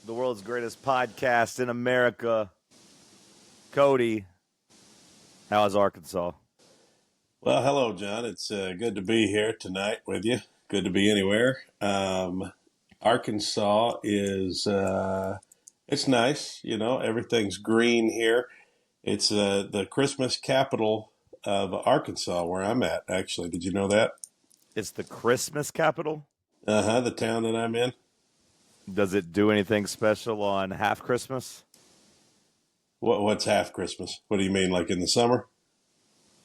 the world's greatest podcast in America. Cody, how is Arkansas? Well, hello, John. It's good to be here tonight with you. Good to be anywhere. Arkansas is it's nice. You know, everything's green here. It's the Christmas capital of Arkansas, where I'm at. Actually, did you know that? It's the Christmas capital. The town that I'm in. Does it do anything special on half Christmas? What's half Christmas? What do you mean, like in the summer?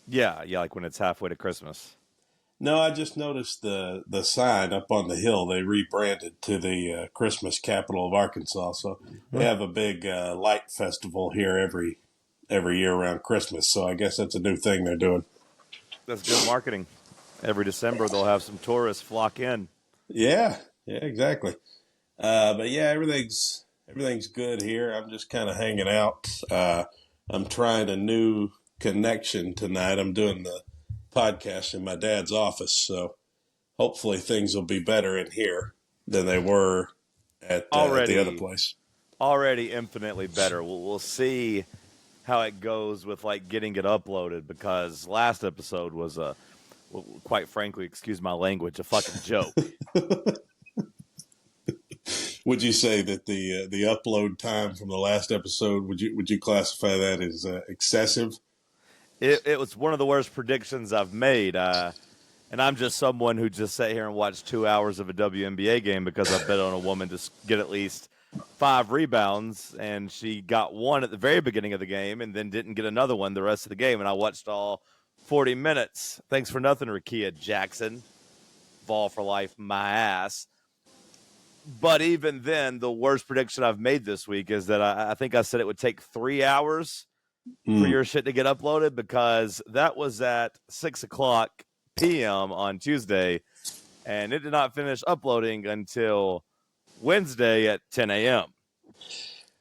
Yeah, like when it's halfway to Christmas. No, I just noticed the sign up on the hill. They rebranded to the Christmas capital of Arkansas. So they have a big light festival here every year around Christmas. So I guess that's a new thing they're doing. That's good marketing. Every December they'll have some tourists flock in. Yeah, exactly. But yeah, everything's good here. I'm just kind of hanging out. I'm trying a new connection tonight. I'm doing the podcast in my dad's office, so hopefully things will be better in here than they were at the other place. Already infinitely better. We'll see how it goes with like getting it uploaded, because last episode was quite frankly, excuse my language, a fucking joke. Would you say that the upload time from the last episode, would you classify that as excessive? It was one of the worst predictions I've made. And I'm just someone who just sat here and watched 2 hours of a WNBA game because I bet on a woman to get at least 5 rebounds, and she got one at the very beginning of the game and then didn't get another one the rest of the game, and I watched all 40 minutes. Thanks for nothing, Rakia Jackson. Vol for life, my ass. But even then, the worst prediction I've made this week is that I think I said it would take 3 hours for your shit to get uploaded, because that was at 6 o'clock p.m. on Tuesday, and it did not finish uploading until Wednesday at 10 a.m.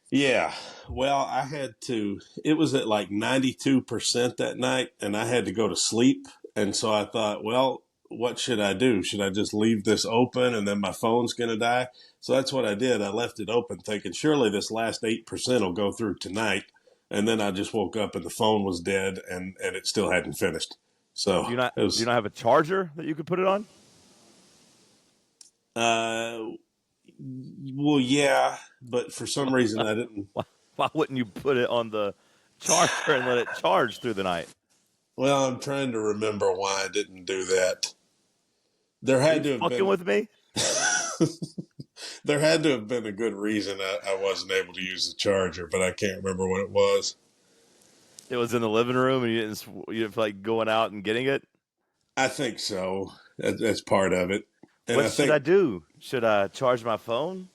Yeah. Well, it was at like 92% that night, and I had to go to sleep. And so I thought, well, what should I do? Should I just leave this open and then my phone's going to die? So that's what I did. I left it open thinking surely this last 8% will go through tonight. And then I just woke up and the phone was dead and it still hadn't finished. So do you not have a charger that you could put it on? Well, yeah, but for some reason I didn't. Why wouldn't you put it on the charger and let it charge through the night? Well, I'm trying to remember why I didn't do that. There had to have fucking been with me. There had to have been a good reason I wasn't able to use the charger, but I can't remember what it was. It was in the living room, and you didn't feel like going out and getting it. I think so. That's part of it. And what should I do? Should I charge my phone?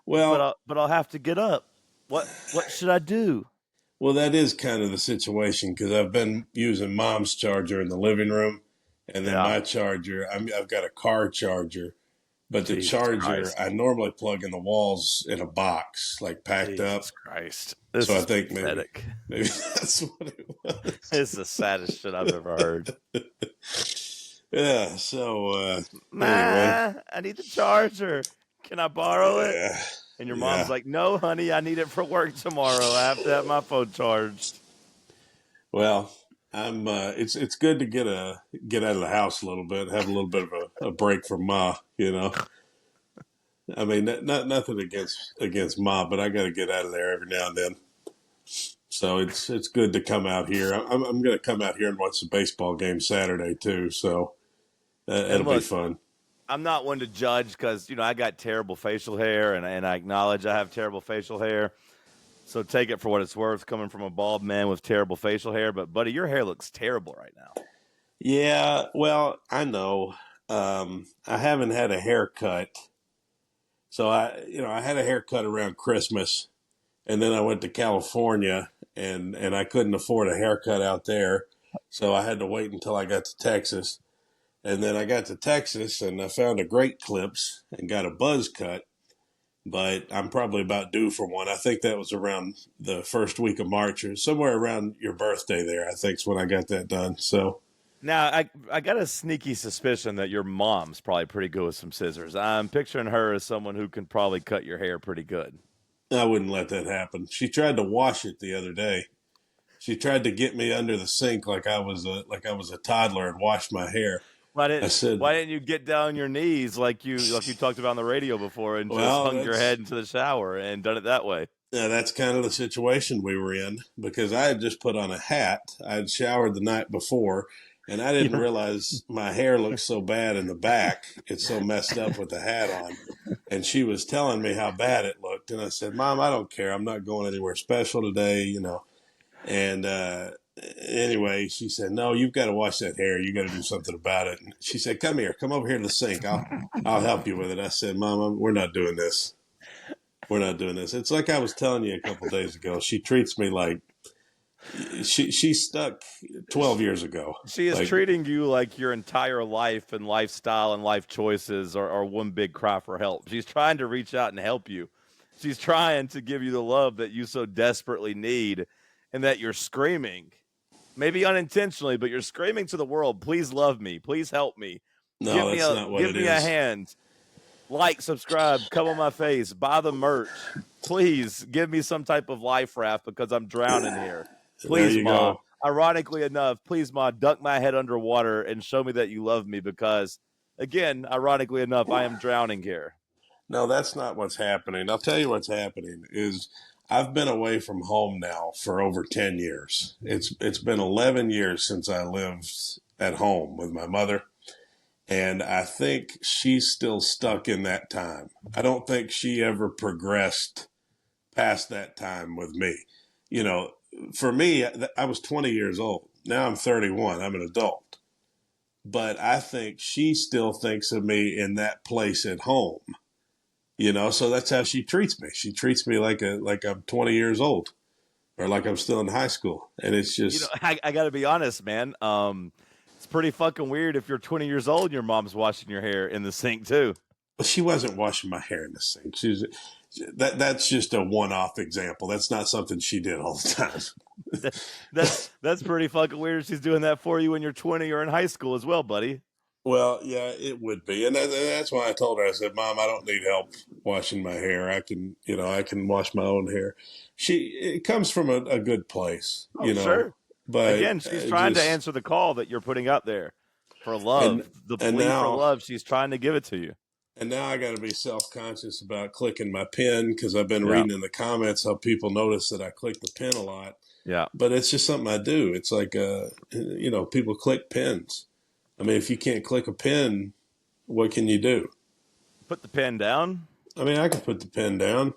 Well, but I'll have to get up. What should I do? Well, that is kind of the situation, because I've been using Mom's charger in the living room, and then my charger. I've got a car charger, but the charger Christ. I normally plug in the walls in a box, like packed up. Jesus Christ! This so is I think pathetic. maybe that's what it was. It's the saddest shit I've ever heard. Yeah. So anyway, I need the charger. Can I borrow it? And your mom's Yeah. like, "No, honey, I need it for work tomorrow. I have to have my phone charged." Well, I'm. It's good to get out of the house a little bit, have a little bit of a break from Ma. You know, I mean, nothing against Ma, but I got to get out of there every now and then. So it's good to come out here. I'm going to come out here and watch the baseball game Saturday too. So it'll be fun. I'm not one to judge because, I got terrible facial hair, and I acknowledge I have terrible facial hair. So take it for what it's worth, coming from a bald man with terrible facial hair. But, buddy, your hair looks terrible right now. Yeah, well, I know. I haven't had a haircut. So I had a haircut around Christmas, and then I went to California, and I couldn't afford a haircut out there. So I had to wait until I got to Texas. And then I got to Texas and I found a Great Clips and got a buzz cut, but I'm probably about due for one. I think that was around the first week of March or somewhere around your birthday there, I think is when I got that done. So Now, I got a sneaky suspicion that your mom's probably pretty good with some scissors. I'm picturing her as someone who can probably cut your hair pretty good. I wouldn't let that happen. She tried to wash it the other day. She tried to get me under the sink like I was a toddler and wash my hair. Why I didn't said, why didn't you get down on your knees like you talked about on the radio before and just "Well, hung your that's head into the shower and done it that way? yeah, that's kind of the situation we were in because I had just put on a hat. I had showered the night before, and I didn't You're, realize my hair looks so bad in the back. It's so messed up with the hat on. And she was telling me how bad it looked, and I said, "Mom, I don't care. I'm not going anywhere special today, you know." And anyway, she said, "No, you've got to wash that hair. You got to do something about it." And she said, "Come here, come over here to the sink. I'll help you with it." I said, "Mom, we're not doing this. We're not doing this." It's like I was telling you a couple of days ago. She treats me like she's stuck 12 years ago. she is Like, treating you like your entire life and lifestyle and life choices are one big cry for help. She's trying to reach out and help you. She's trying to give you the love that you so desperately need and that you're screaming. Maybe unintentionally, but you're screaming to the world, "Please love me. Please help me. no, that's not what Give it me a is. hand. Like, subscribe, come on my face, buy the merch. Please give me some type of life raft because I'm drowning here. There Please, you Ma." go. Ironically enough, please, Ma, dunk my head underwater and show me that you love me because, again, ironically enough, I am drowning here. No, that's not what's happening. I'll tell you what's happening is I've been away from home now for over 10 years. It's been 11 years since I lived at home with my mother, and I think she's still stuck in that time. I don't think she ever progressed past that time with me. You know, for me, I was 20 years old. Now I'm 31. I'm an adult. But I think she still thinks of me in that place at home. You know, so that's how she treats me. She treats me like I'm 20 years old or like I'm still in high school. And it's just I got to be honest, man. It's pretty fucking weird if you're 20 years old and your mom's washing your hair in the sink too. she wasn't washing my hair in the sink. That's just a one-off example. That's not something she did all the time. That's pretty fucking weird. She's doing that for you when you're 20 or in high school as well, buddy. Well, yeah, it would be, and that's why I told her. I said, "Mom, I don't need help washing my hair. I can wash my own hair." It comes from a good place, Oh, sure. but Again, she's trying to just answer the call that you're putting out there for and love. The and plea for now love, she's trying to give it to you. and now I got to be self-conscious about clicking my pen because I've been Yeah. reading in the comments how people notice that I click the pen a lot, Yeah. but it's just something I do. It's like people click pens. I mean, if you can't click a pen, what can you do? Put the pen down. I mean, I can put the pen down.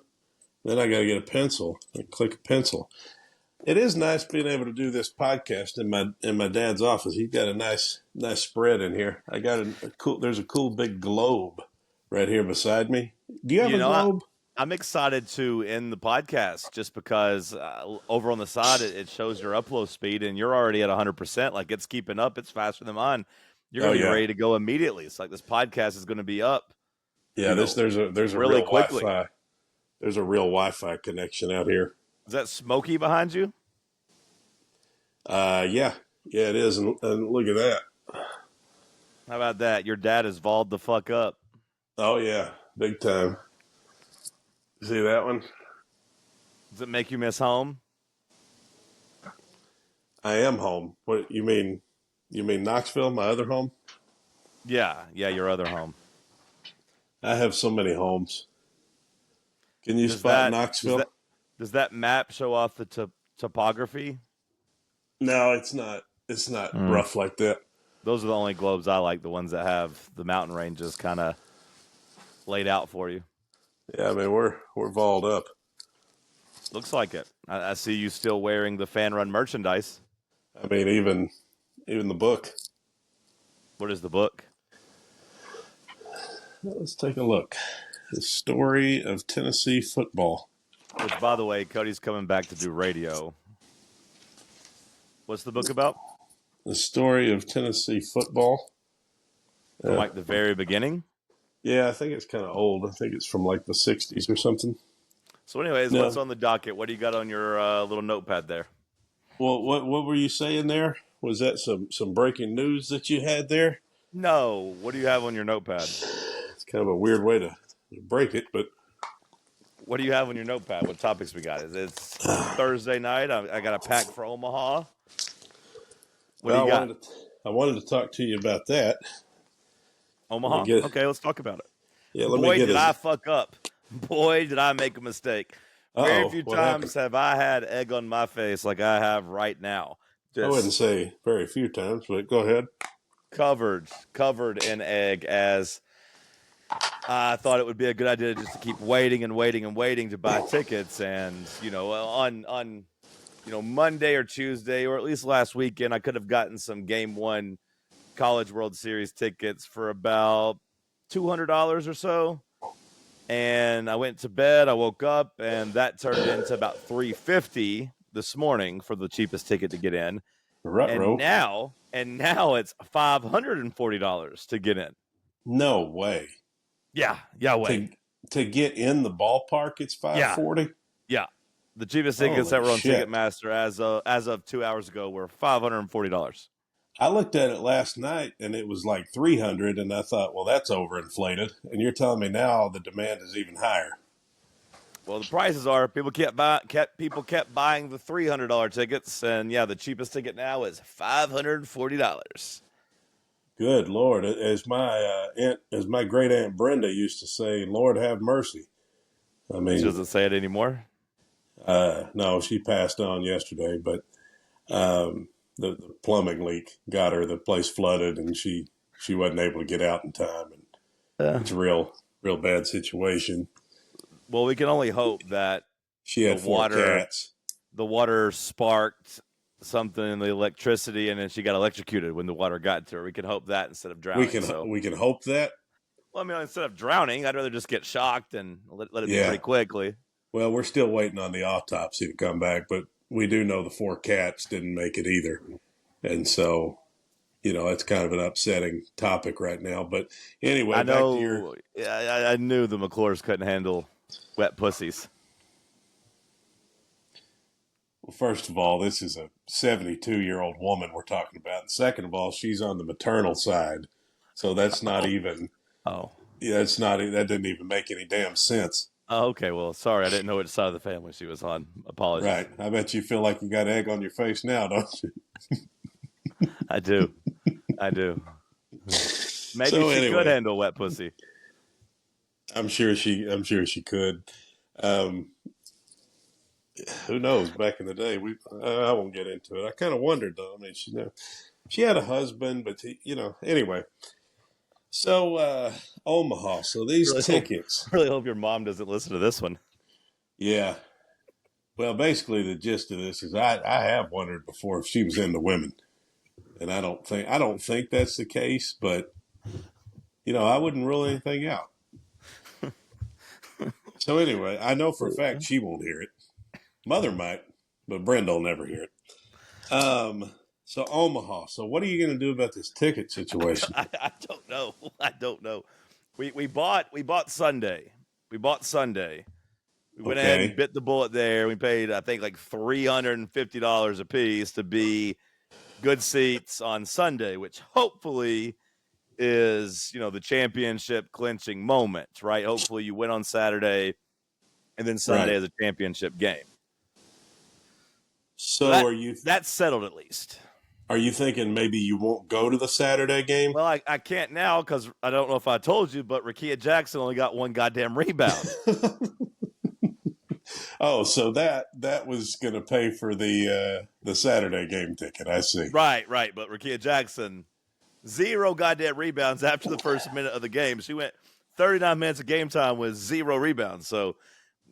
Then I got to get a pencil and click a pencil. It is nice being able to do this podcast in my dad's office. He's got a nice spread in here. I got a cool. There's a cool big globe right here beside me. Do you have You a know, globe? I'm excited to end the podcast just because over on the side it shows your upload speed and you're already at 100%. Like it's keeping up. It's faster than mine. You're Oh going to be yeah, ready to go immediately. It's like this podcast is going to be up, yeah. There's a really real quickly. Wi-Fi. There's a real Wi-Fi connection out here. Is that Smokey behind you? Yeah, it is. And look at that. How about that? Your dad is Vols the fuck up. Oh yeah, big time. See that one? Does it make you miss home? I am home. What you mean? You mean Knoxville, my other home? Yeah, your other home. I have so many homes. Can you Does spot that does that Knoxville? does that map show off the topography? No, it's not. It's not Mm. rough like that. Those are the only globes I like, the ones that have the mountain ranges kind of laid out for you. Yeah, I mean we're balled up. Looks like it. I see you still wearing the fan run merchandise. I mean even the book. What is the book? Let's take a look. The story of Tennessee football. Which, by the way, Cody's coming back to do radio. What's the book about? The story of Tennessee football. From like the very beginning? Yeah, I think it's kind of old. I think it's from like the '60s or something. So, anyways, what's No. on the docket? What do you got on your little notepad there? Well, what were you saying there? Was that some breaking news that you had there? No. What do you have on your notepad? It's kind of a weird way to break it, but What do you have on your notepad? What topics we got? It's Thursday night. I got a pack for Omaha. What do well, you got? I wanted to talk to you about that. Let me Omaha? get Okay, let's talk about it. yeah. Let me Boy, get did his. I fuck up. Boy, did I make a mistake. Very few What happened? times have I had egg on my face like I have right now. I wouldn't Just say very few times, but go ahead. covered in egg, as I thought it would be a good idea just to keep waiting and waiting and waiting to buy tickets. And, on Monday or Tuesday, or at least last weekend, I could have gotten some Game 1 College World Series tickets for about $200 or so. And I went to bed, I woke up, and that turned into about $350 this morning for the cheapest ticket to get in. And Ruh-roh. now it's $540 to get in. No way. Yeah, way. To get in the ballpark, it's $540. Yeah. The cheapest tickets that Holy were on shit. Ticketmaster as of 2 hours ago were $540. I looked at it last night and it was like 300, and I thought, well, that's overinflated. And you're telling me now the demand is even higher. Well, the prices are people kept buying the $300 tickets, and yeah, the cheapest ticket now is $540. Good Lord, as my great aunt Brenda used to say, Lord have mercy. I She mean, doesn't say it anymore. no, she passed on yesterday, but the plumbing leak got her. The place flooded, and she wasn't able to get out in time, and it's a real bad situation. Well, we can only hope that She the had four cats. water sparked something in the electricity, and then she got electrocuted when the water got to her. We can hope that instead of drowning. We can hope that. Well, I mean, instead of drowning, I'd rather just get shocked and let it be Yeah. pretty quickly. Well, we're still waiting on the autopsy to come back, but we do know the four cats didn't make it either. And so, it's kind of an upsetting topic right now. But anyway, I back to know. I knew the McClures couldn't handle wet pussies. Well, first of all, this is a 72-year-old woman we're talking about. And second of all, she's on the maternal side. So that's not even, Oh. yeah, that didn't even make any damn sense. Oh, okay. Well, sorry. I didn't know which side of the family she was on. Apologies. Right. I bet you feel like you got egg on your face now, don't you? I do. Maybe So she anyway, could handle wet pussy. I'm sure she could. Who knows? Back in the day, I won't get into it. I kind of wondered though. I mean, she had a husband, but anyway. So Omaha. So these tickets. Really hope your mom doesn't listen to this one. Yeah. Well, basically the gist of this is I have wondered before if she was into women, and I don't think that's the case, but I wouldn't rule anything out. So anyway, I know for a fact she won't hear it. Mother might, but Brenda will never hear it. So Omaha. So what are you going to do about this ticket situation? I don't know. We bought Sunday. We went ahead and bit the bullet there. We paid, I think, like $350 a piece to be good seats on Sunday, which hopefully is, the championship clinching moment, right? Hopefully you win on Saturday and then Sunday is a championship game. So that's settled at least. Are you thinking maybe you won't go to the Saturday game? Well, I can't now because I don't know if I told you, but Rakia Jackson only got one goddamn rebound. Oh, so that was going to pay for the Saturday game ticket. I see. Right. But Rakia Jackson, 0 goddamn rebounds after the first minute of the game. She went 39 minutes of game time with 0 rebounds. So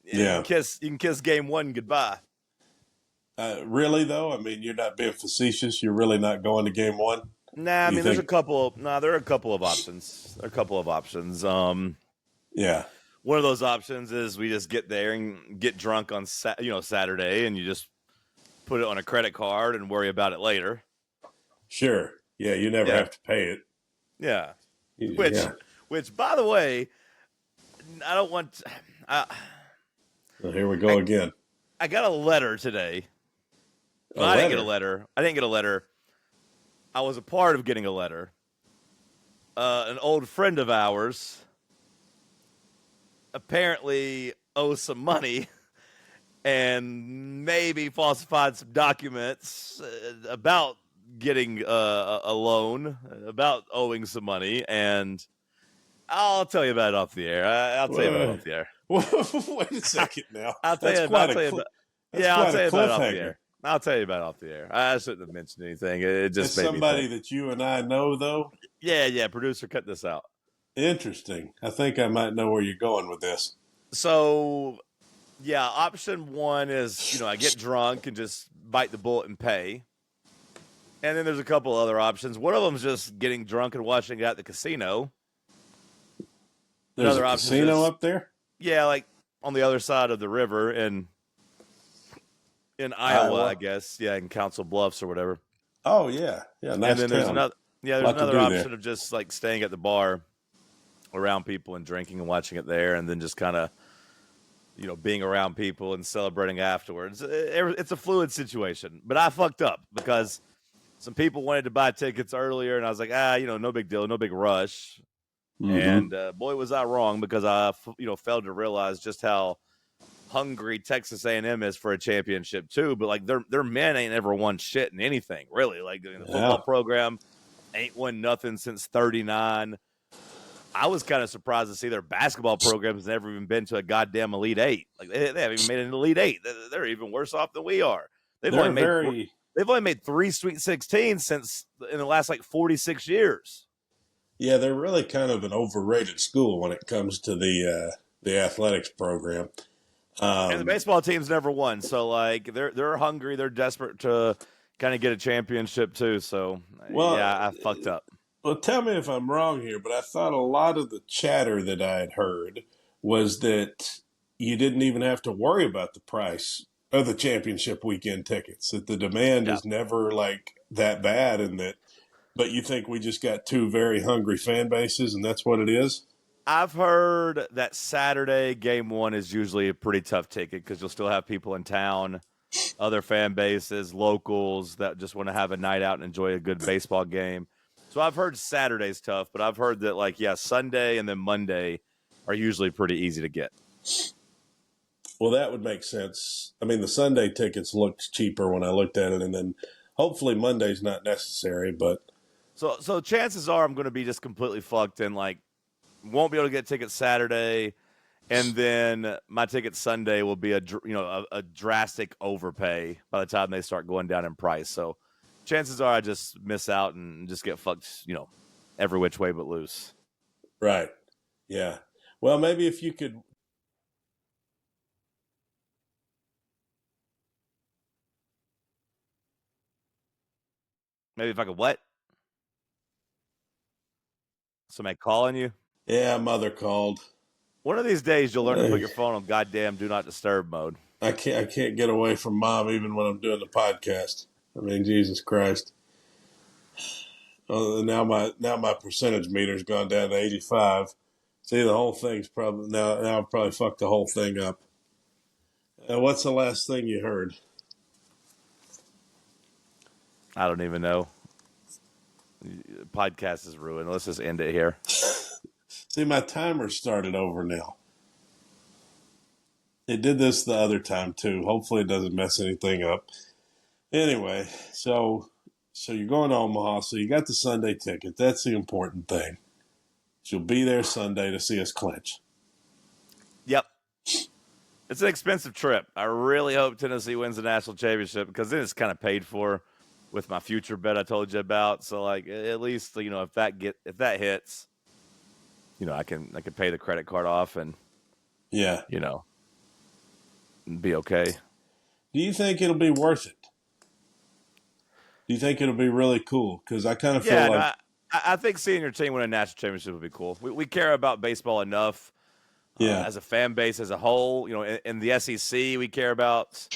you can kiss game 1 goodbye. Really though? I mean, you're not being facetious. You're really not going to game 1? Nah, I mean, there are a couple of options. Yeah. One of those options is we just get there and get drunk on Saturday, and you just put it on a credit card and worry about it later. Sure. Yeah, you never have to pay it. Yeah. Which, by the way, I don't want. Well, here we go again. I got a letter today. I didn't get a letter. I was a part of getting a letter. An old friend of ours apparently owes some money and maybe falsified some documents about getting a loan, about owing some money, and I'll tell you about it off the air. I'll tell you about it off the air. Wait a second now. I'll tell you about it off the air. I'll tell you about it off the air. I shouldn't have mentioned anything. It just made somebody me think. that you and I know, though. Yeah. Producer, cut this out. Interesting. I think I might know where you're going with this. So, yeah, option one is, I get drunk and just bite the bullet and pay. And then there's a couple other options. One of them is just getting drunk and watching it at the casino. There's a casino up there? Yeah, like on the other side of the river in Iowa, I guess. Yeah, in Council Bluffs or whatever. Oh, yeah. Yeah, nice. And then there's town. another option of just like staying at the bar around people and drinking and watching it there, and then just kind of, being around people and celebrating afterwards. It's a fluid situation. But I fucked up because some people wanted to buy tickets earlier, and I was like, no big deal, no big rush. Mm-hmm. And boy, was I wrong, because I, failed to realize just how hungry Texas A&M is for a championship too. But like their men ain't ever won shit in anything, really. Like the football program ain't won nothing since '39. I was kind of surprised to see their basketball program has never even been to a goddamn Elite Eight. Like they haven't even made an Elite Eight. They're even worse off than we are. They've only made 3 Sweet 16s since in the last 46 years. Yeah, they're really kind of an overrated school when it comes to the athletics program. And the baseball team's never won, so they're hungry. They're desperate to kind of get a championship too. So I fucked up. Well, tell me if I'm wrong here, but I thought a lot of the chatter that I had heard was that you didn't even have to worry about the price of the championship weekend tickets. That the demand is never that bad, but you think we just got 2 very hungry fan bases, and that's what it is? I've heard that Saturday game 1 is usually a pretty tough ticket because you'll still have people in town, other fan bases, locals that just want to have a night out and enjoy a good baseball game. So I've heard Saturday's tough, but I've heard that Sunday and then Monday are usually pretty easy to get. Well, that would make sense. I mean, the Sunday tickets looked cheaper when I looked at it, and then hopefully Monday's not necessary, but... So chances are I'm going to be just completely fucked and won't be able to get tickets Saturday, and then my ticket Sunday will be a drastic overpay by the time they start going down in price. So chances are I just miss out and just get fucked, every which way but loose. Right. Yeah. Well, maybe if you could. Maybe if I could what? Somebody calling you? Yeah, mother called. One of these days you'll learn to put your phone on goddamn do not disturb mode. I can't get away from mom even when I'm doing the podcast. I mean, Jesus Christ. Now my percentage meter's gone down to 85. See, the whole thing's probably now I've probably fucked the whole thing up. What's the last thing you heard? I don't even know. Podcast is ruined. Let's just end it here. See, my timer started over now. It did this the other time too. Hopefully it doesn't mess anything up. Anyway, so you're going to Omaha, so you got the Sunday ticket. That's the important thing. You'll be there Sunday to see us clinch. Yep. It's an expensive trip. I really hope Tennessee wins the national championship because then it's kind of paid for with my future bet I told you about. So at least if that hits, I can pay the credit card off and be okay. Do you think it'll be worth it? Do you think it'll be really cool? Because I kind of feel like I think seeing your team win a national championship would be cool. We care about baseball enough. As a fan base as a whole, in the SEC, we care about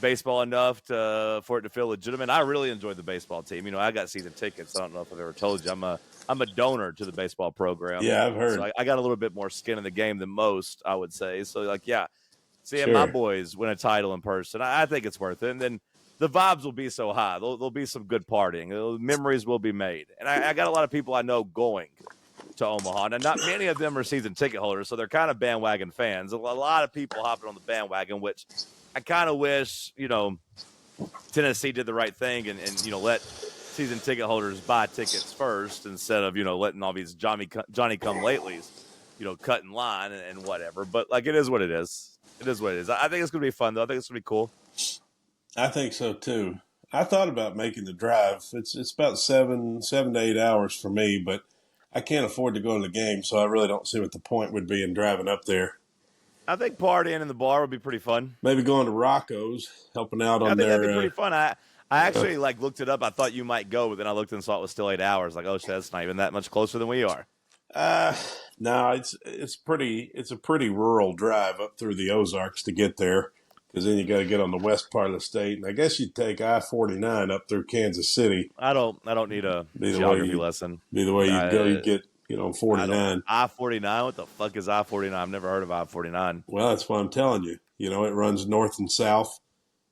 baseball enough for it to feel legitimate. I really enjoyed the baseball team. I got season tickets. I don't know if I've ever told you. I'm a donor to the baseball program. Yeah, I've heard. So I got a little bit more skin in the game than most, I would say. So seeing my boys win a title in person, I think it's worth it. And then the vibes will be so high. There'll be some good partying. Memories will be made. And I got a lot of people I know going to Omaha. And not many of them are season ticket holders, so they're kind of bandwagon fans. A lot of people hopping on the bandwagon, which I kind of wish, Tennessee did the right thing and let season ticket holders buy tickets first instead of, letting all these Johnny come latelys, cut in line and whatever. But like, it is what it is. It is what it is. I think it's going to be fun, though. I think it's going to be cool. I think so too. I thought about making the drive. It's about 7 to 8 hours for me, but I can't afford to go to the game, so I really don't see what the point would be in driving up there. I think partying in the bar would be pretty fun. Maybe going to Rocco's, helping out on their. I think that'd be pretty fun. I actually looked it up. I thought you might go, but then I looked and saw it was still 8 hours. Like, oh shit, that's not even that much closer than we are. No, it's a pretty rural drive up through the Ozarks to get there, because then you got to get on the west part of the state, and I guess you'd take I-49 up through Kansas City. I don't need a geography lesson. Be the way you go, you get 49. I-49. What the fuck is I-49? I've never heard of I-49. Well, that's what I'm telling you. It runs north and south.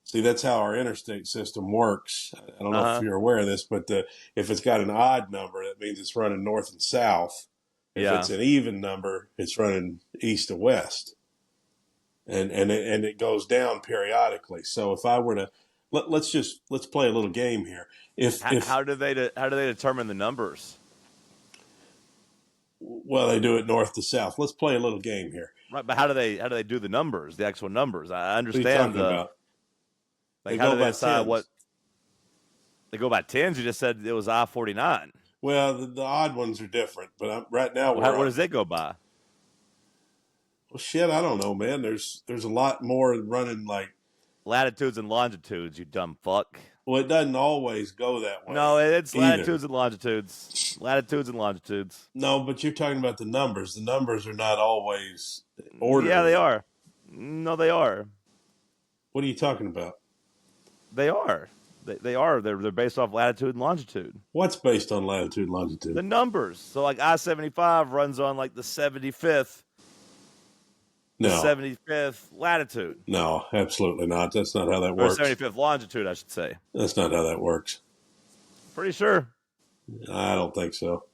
See, that's how our interstate system works. I don't know if you're aware of this, but if it's got an odd number, that means it's running north and south. If it's an even number, it's running east to west, and it goes down periodically. So if I were to let's play a little game here. How do they determine the numbers? Well, they do it north to south. Let's play a little game here. Right, but how do they do the numbers? The actual numbers? I understand. What are you talking about? Like, how do they decide what? They go by tens. You just said it was I-49. Well, the odd ones are different, but right now what does it go by? Well, shit, I don't know, man. There's a lot more running like latitudes and longitudes. You dumb fuck. Well, it doesn't always go that way. No, it's either. Latitudes and longitudes. Latitudes and longitudes. No, but you're talking about the numbers. The numbers are not always ordered. Yeah, they are. No, they are. What are you talking about? They are. They are. They're based off latitude and longitude. What's based on latitude and longitude? The numbers. So, like, I-75 runs on, like, the 75th. No. 75th latitude. No, absolutely not. That's not how that works. Or 75th longitude, I should say. That's not how that works. Pretty sure. I don't think so.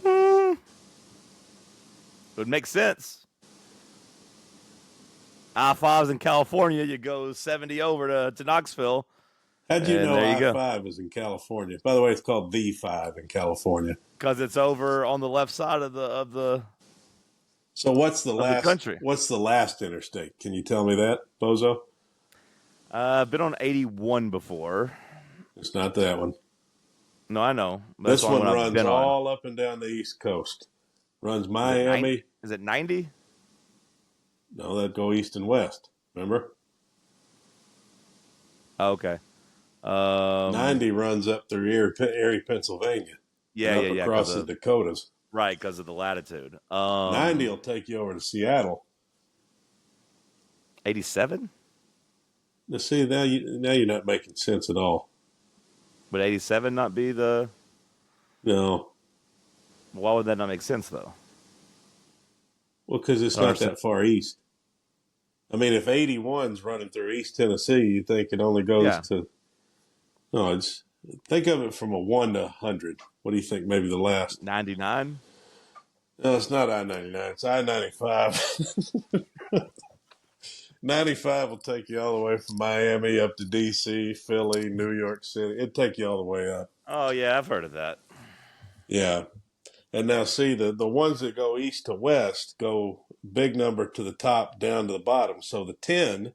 It would make sense. I-5's in California. You go 70 over to Knoxville. How'd you know I-5 is in California? By the way, it's called the 5 in California. Because it's over on the left side of the So what's the last country? What's the last interstate? Can you tell me that, Bozo? I've been on 81 before. It's not that one. No, I know. This one runs all up and down the East Coast. Runs Miami. Is it 90? No, that'd go east and west. Remember? Oh, okay. 90 runs up through Erie, Pennsylvania. Yeah. Across the Dakotas. Right, because of the latitude. 90 will take you over to Seattle. 87? Now, see, now you're not making sense at all. Would 87 not be the... No. Why would that not make sense, though? Well, because it's not that far east. I mean, if 81's running through East Tennessee, you think it only goes to... No, think of it from a 1 to 100. What do you think maybe the last? 99? No, it's not I-99. It's I-95. 95 will take you all the way from Miami up to D.C., Philly, New York City. It'd take you all the way up. Oh, yeah, I've heard of that. Yeah. And now, see, the ones that go east to west go big number to the top, down to the bottom. So the 10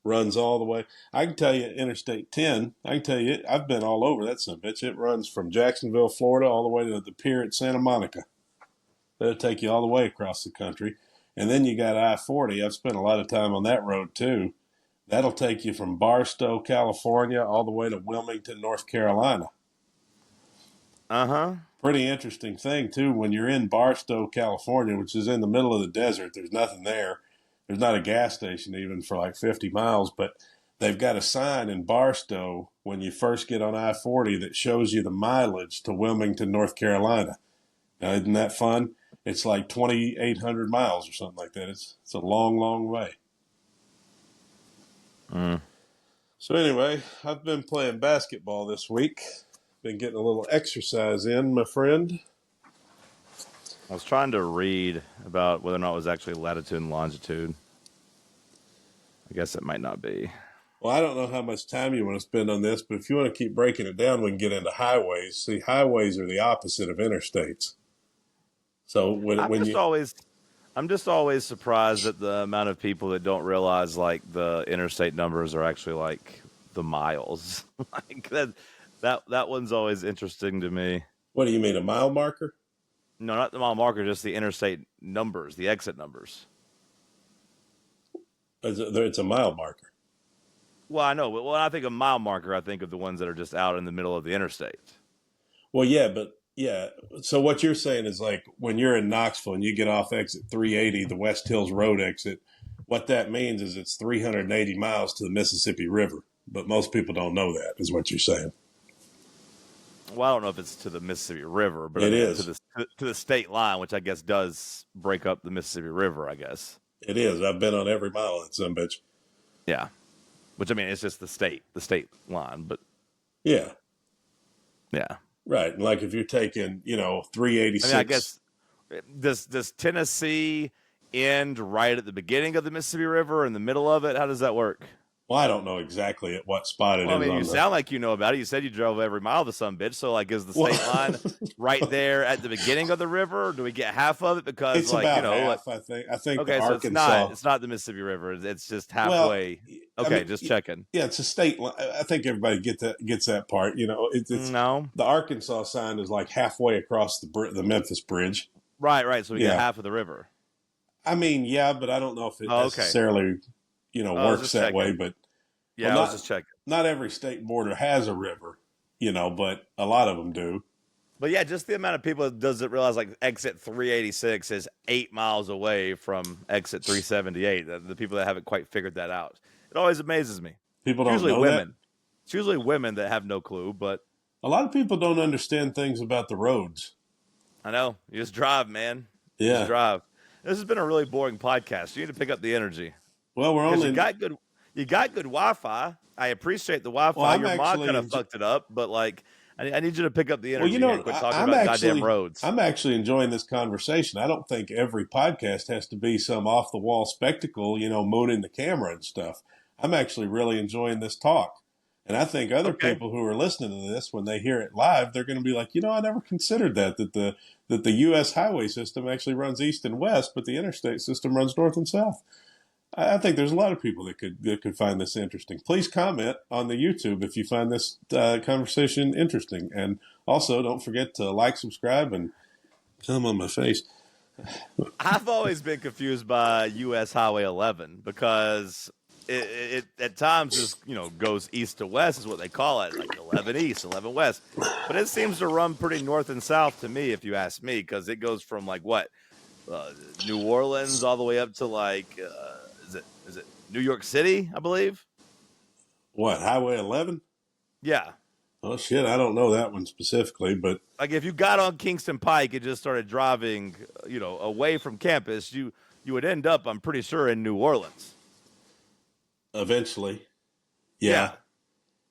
runs all the way. I can tell you Interstate 10, I've been all over that son of a bitch. It runs from Jacksonville, Florida, all the way to the pier at Santa Monica. That'll take you all the way across the country. And then you got I-40. I've spent a lot of time on that road, too. That'll take you from Barstow, California, all the way to Wilmington, North Carolina. Uh-huh. Pretty interesting thing, too. When you're in Barstow, California, which is in the middle of the desert, there's nothing there. There's not a gas station even for like 50 miles, but they've got a sign in Barstow when you first get on I-40 that shows you the mileage to Wilmington, North Carolina. Now, isn't that fun? It's like 2,800 miles or something like that. It's a long, long way. So anyway, I've been playing basketball this week. Been getting a little exercise in, my friend. I was trying to read about whether or not it was actually latitude and longitude. I guess it might not be. Well, I don't know how much time you want to spend on this, but if you want to keep breaking it down, we can get into highways. See, highways are the opposite of interstates. So I'm when just you always, I'm just always surprised at the amount of people that don't realize like the interstate numbers are actually like the miles. Like that one's always interesting to me. what do you mean, a mile marker? No, not the mile marker, just the interstate numbers, the exit numbers. It's a mile marker. Well, I know, but when I think of mile marker, I think of the ones that are just out in the middle of the interstate. Well, yeah, but yeah. So what you're saying is like when you're in Knoxville and you get off exit 380, the West Hills Road exit, what that means is it's 380 miles to the Mississippi River. But most people don't know that, is what you're saying. Well, I don't know if it's to the Mississippi River, but I It mean is. to the state line, which I guess does break up the Mississippi River. I guess. It is. I've been on every mile of that son bitch. Yeah. Which I mean, it's just the state line, but Yeah. yeah. Right. And like if you're taking, I mean, I 386. guess does Tennessee end right at the beginning of the Mississippi River, in the middle of it? How does that work? Well, I don't know exactly at what spot it Well, I is mean, you on the. sound like you know about it. You said you drove every mile of the son bitch. So, like, is the state line Well, right there at the beginning of the river? Or do we get half of it? Because, it's like, about like, half, I think. I think the okay, so Arkansas. it's not the Mississippi River. It's just Well, halfway. I Okay, mean, just checking. yeah, it's a state line. I think everybody gets that part. It's No, the Arkansas sign is like halfway across the Memphis Bridge. right. So we get Yeah, half of the river. I mean, yeah, but I don't know if it Oh, okay. necessarily I was works just that way. checking. But well, Yeah, I was just checking. not every state border has a river, but a lot of them do. But yeah, just the amount of people that doesn't realize like exit 386 is 8 miles away from exit 378. The people that haven't quite figured that out. It always amazes me. People It's don't usually know that. women. It's usually women that have no clue, but A lot of people don't understand things about the roads. I know. You just drive, man. You just Yeah. drive. This has been a really boring podcast. You need to pick up the energy. Well, we're Because only. you got good Wi-Fi. I appreciate the Wi-Fi. Well, I'm Your mod actually. kind of fucked it up, but like I need you to pick up the Well, energy here and quit talking I'm about goddamn actually. roads. I'm actually enjoying this conversation. I don't think every podcast has to be some off the wall spectacle, mooning the camera and stuff. I'm actually really enjoying this talk. And I think other Okay. people who are listening to this, when they hear it live, they're going to be like, I never considered that the U.S. highway system actually runs east and west, but the interstate system runs north and south. I think there's a lot of people that could find this interesting. Please comment on the YouTube if you find this conversation interesting, and also don't forget to like, subscribe, and come on my face. I've always been confused by U.S. Highway 11 because it at times just goes east to west is what they call it, like 11 east, 11 west. But it seems to run pretty north and south to me, if you ask me, because it goes from like what New Orleans all the way up to like is it New York City, I believe. What, Highway 11? Yeah. Oh shit, I don't know that one specifically, but Like if you got on Kingston Pike and just started driving, away from campus, you would end up, I'm pretty sure, in New Orleans. eventually, yeah, Yeah.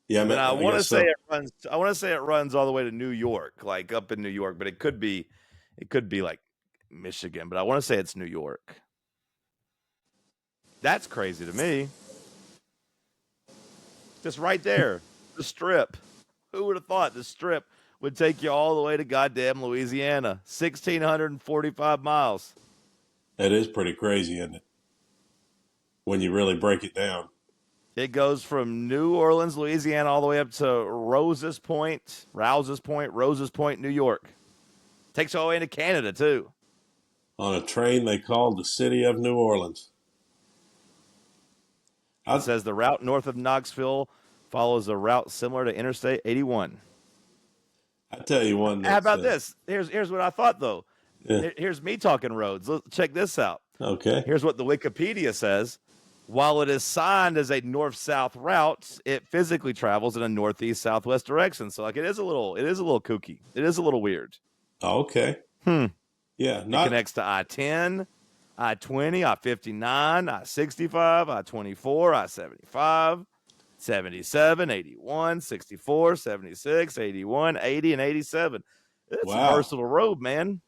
yeah. And I I want to guess say so. it runs. I want to say it runs all the way to New York, like up in New York, but it could be like Michigan, but I want to say it's New York. That's crazy to me. Just right there, the strip. Who would have thought the strip would take you all the way to goddamn Louisiana? 1,645 miles. That is pretty crazy, isn't it? When you really break it down. It goes from New Orleans, Louisiana, all the way up to Rouses Point, New York. Takes you all the way into Canada too. On a train they called the City of New Orleans. It I, says the route north of Knoxville follows a route similar to Interstate 81. I tell you one How that's about this? Here's what I thought though. yeah, Here's me talking roads. Check this out. okay. Here's what the Wikipedia says. While it is signed as a north-south route, it physically travels in a northeast-southwest direction. So like it is a little kooky. It is a little weird. Okay. Hmm. Yeah, It not connects to I-10, I-20, I-59, I-65, I-24, I-75. 77, 81, 64, 76, 81, 80, and 87. It's a Wow. versatile road, man.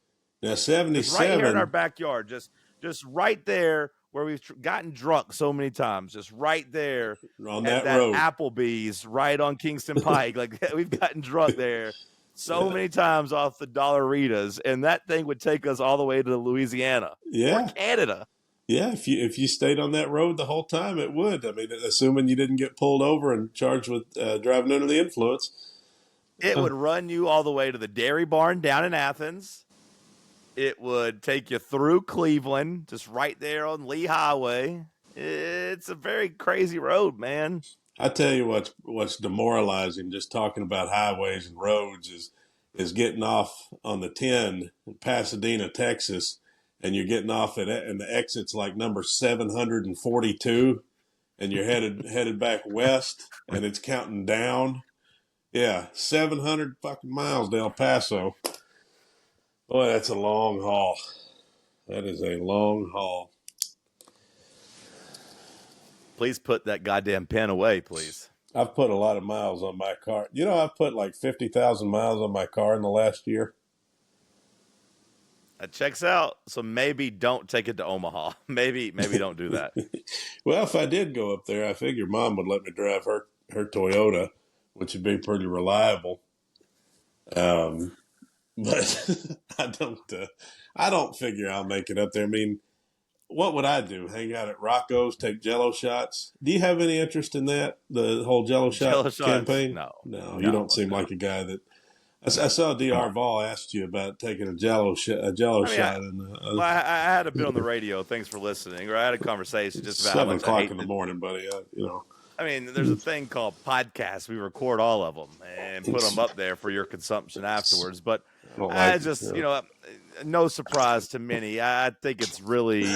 Now, Just right here in our 77, backyard, just right there where we've gotten drunk so many times, just right there on at that that road. Applebee's right on Kingston Pike. Like we've gotten drunk there so many times off the Dollaritas, and that thing would take us all the way to Louisiana or Yeah. Canada. Yeah, if you stayed on that road the whole time, it would. I mean, assuming you didn't get pulled over and charged with driving under the influence. It would run you all the way to the Dairy Barn down in Athens. It would take you through Cleveland, just right there on Lee Highway. It's a very crazy road, man. I tell you what's demoralizing, just talking about highways and roads, is getting off on the 10 in Pasadena, Texas, and you're getting off and the exit's like number 742, and you're headed back west, and it's counting down. Yeah, 700 fucking miles to El Paso. Boy, that's a long haul. That is a long haul. Please put that goddamn pen away, please. I've put a lot of miles on my car. You know, I've put like 50,000 miles on my car in the last year. That checks out. So maybe don't take it to Omaha. Maybe don't do that. Well, if I did go up there, I figure Mom would let me drive her Toyota, which would be pretty reliable. But I don't figure I'll make it up there. I mean, what would I do? Hang out at Rocco's, take Jello shots? Do you have any interest in that? The whole Jello shot campaign? No, you don't seem like a guy that. I saw Dr. Vol asked you about taking a Jello shot. I had a bit on the radio. Thanks for listening. Or I had a conversation just about 7 o'clock in the morning, buddy. I mean, there's a thing called podcasts. We record all of them and put them up there for your consumption afterwards. But no surprise to many. I think it's really,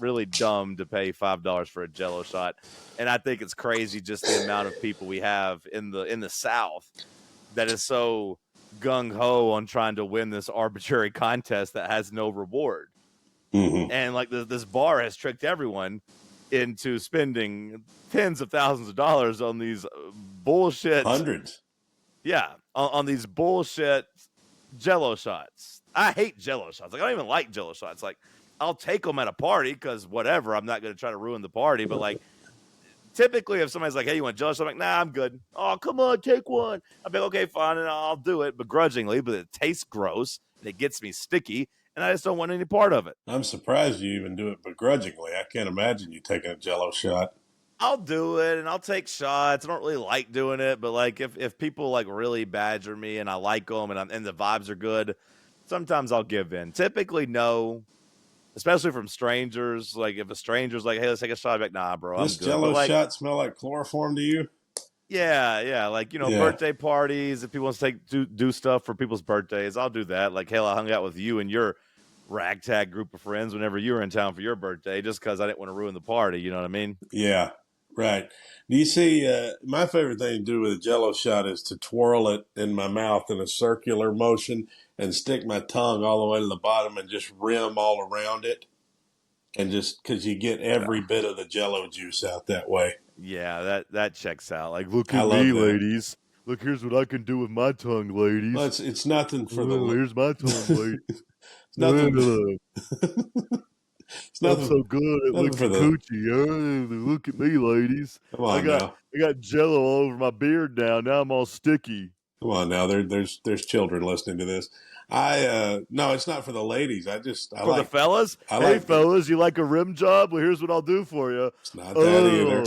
really dumb to pay $5 for a Jello shot, and I think it's crazy just the amount of people we have in the South that is so gung ho on trying to win this arbitrary contest that has no reward. Mm-hmm. And like this bar has tricked everyone into spending tens of thousands of dollars on these bullshit hundreds. Yeah, on these bullshit Jello shots. I hate Jello shots. Like I don't even like Jello shots. Like I'll take them at a party because whatever. I'm not going to try to ruin the party. But like typically, if somebody's like, "Hey, you want Jello shot?" I'm like, "Nah, I'm good." Oh, come on, take one. I'll be like, okay, fine, and I'll do it begrudgingly. But it tastes gross and it gets me sticky, and I just don't want any part of it. I'm surprised you even do it begrudgingly. I can't imagine you taking a Jello shot. I'll do it and I'll take shots. I don't really like doing it, but like if people like really badger me and I like them and the vibes are good, sometimes I'll give in. Typically, no, especially from strangers. Like if a stranger's like, "Hey, let's take a shot," I'm like, "Nah, bro, I'm This good." Jello shot smell like chloroform to you? Yeah, like birthday parties. If people want to do stuff for people's birthdays, I'll do that. Like, hell, I hung out with you and your ragtag group of friends whenever you were in town for your birthday, just because I didn't want to ruin the party. You know what I mean? Yeah. Right. Do you see, my favorite thing to do with a Jello shot is to twirl it in my mouth in a circular motion and stick my tongue all the way to the bottom and just rim all around it. And just because you get every bit of the Jello juice out that way. Yeah, that checks out. Like, look at me, ladies. Look, here's what I can do with my tongue, ladies. Well, it's nothing for here's my tongue, ladies. It's nothing. It's nothing, I'm so good at licking coochie. Look at me, ladies. Come on now. I got Jello all over my beard now. Now I'm all sticky. Come on now. There's children listening to this. No, it's not for the ladies. For the fellas. Hey, fellas, you like a rim job? Well, here's what I'll do for you. It's not that either.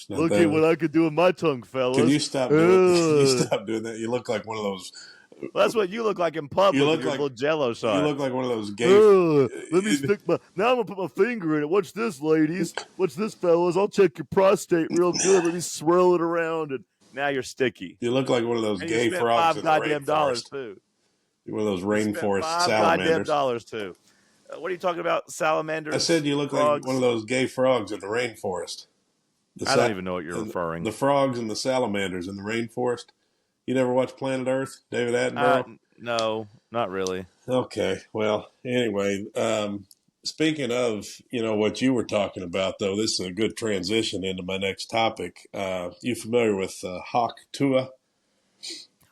Look at what I could do with my tongue, fellas. Can you stop doing that? You look like one of those. Well, that's what you look like in public. You look like little Jello shot. You look like one of those gay. Let me stick my. Now I'm gonna put my finger in it. Watch this, ladies. Watch this, fellas. I'll check your prostate real good. Let me swirl it around, and now you're sticky. You look like one of those gay frogs. $5 goddamn dollars too. You're one of those rainforest $5 salamanders. $5 too. What are you talking about, salamanders? I said you look frogs? Like one of those gay frogs in the rainforest. I don't even know what you're referring. The frogs and the salamanders in the rainforest. You never watched Planet Earth, David Attenborough? No, not really. Okay, well, anyway, Speaking of, what you were talking about, though, this is a good transition into my next topic. You familiar with Hawk Tua,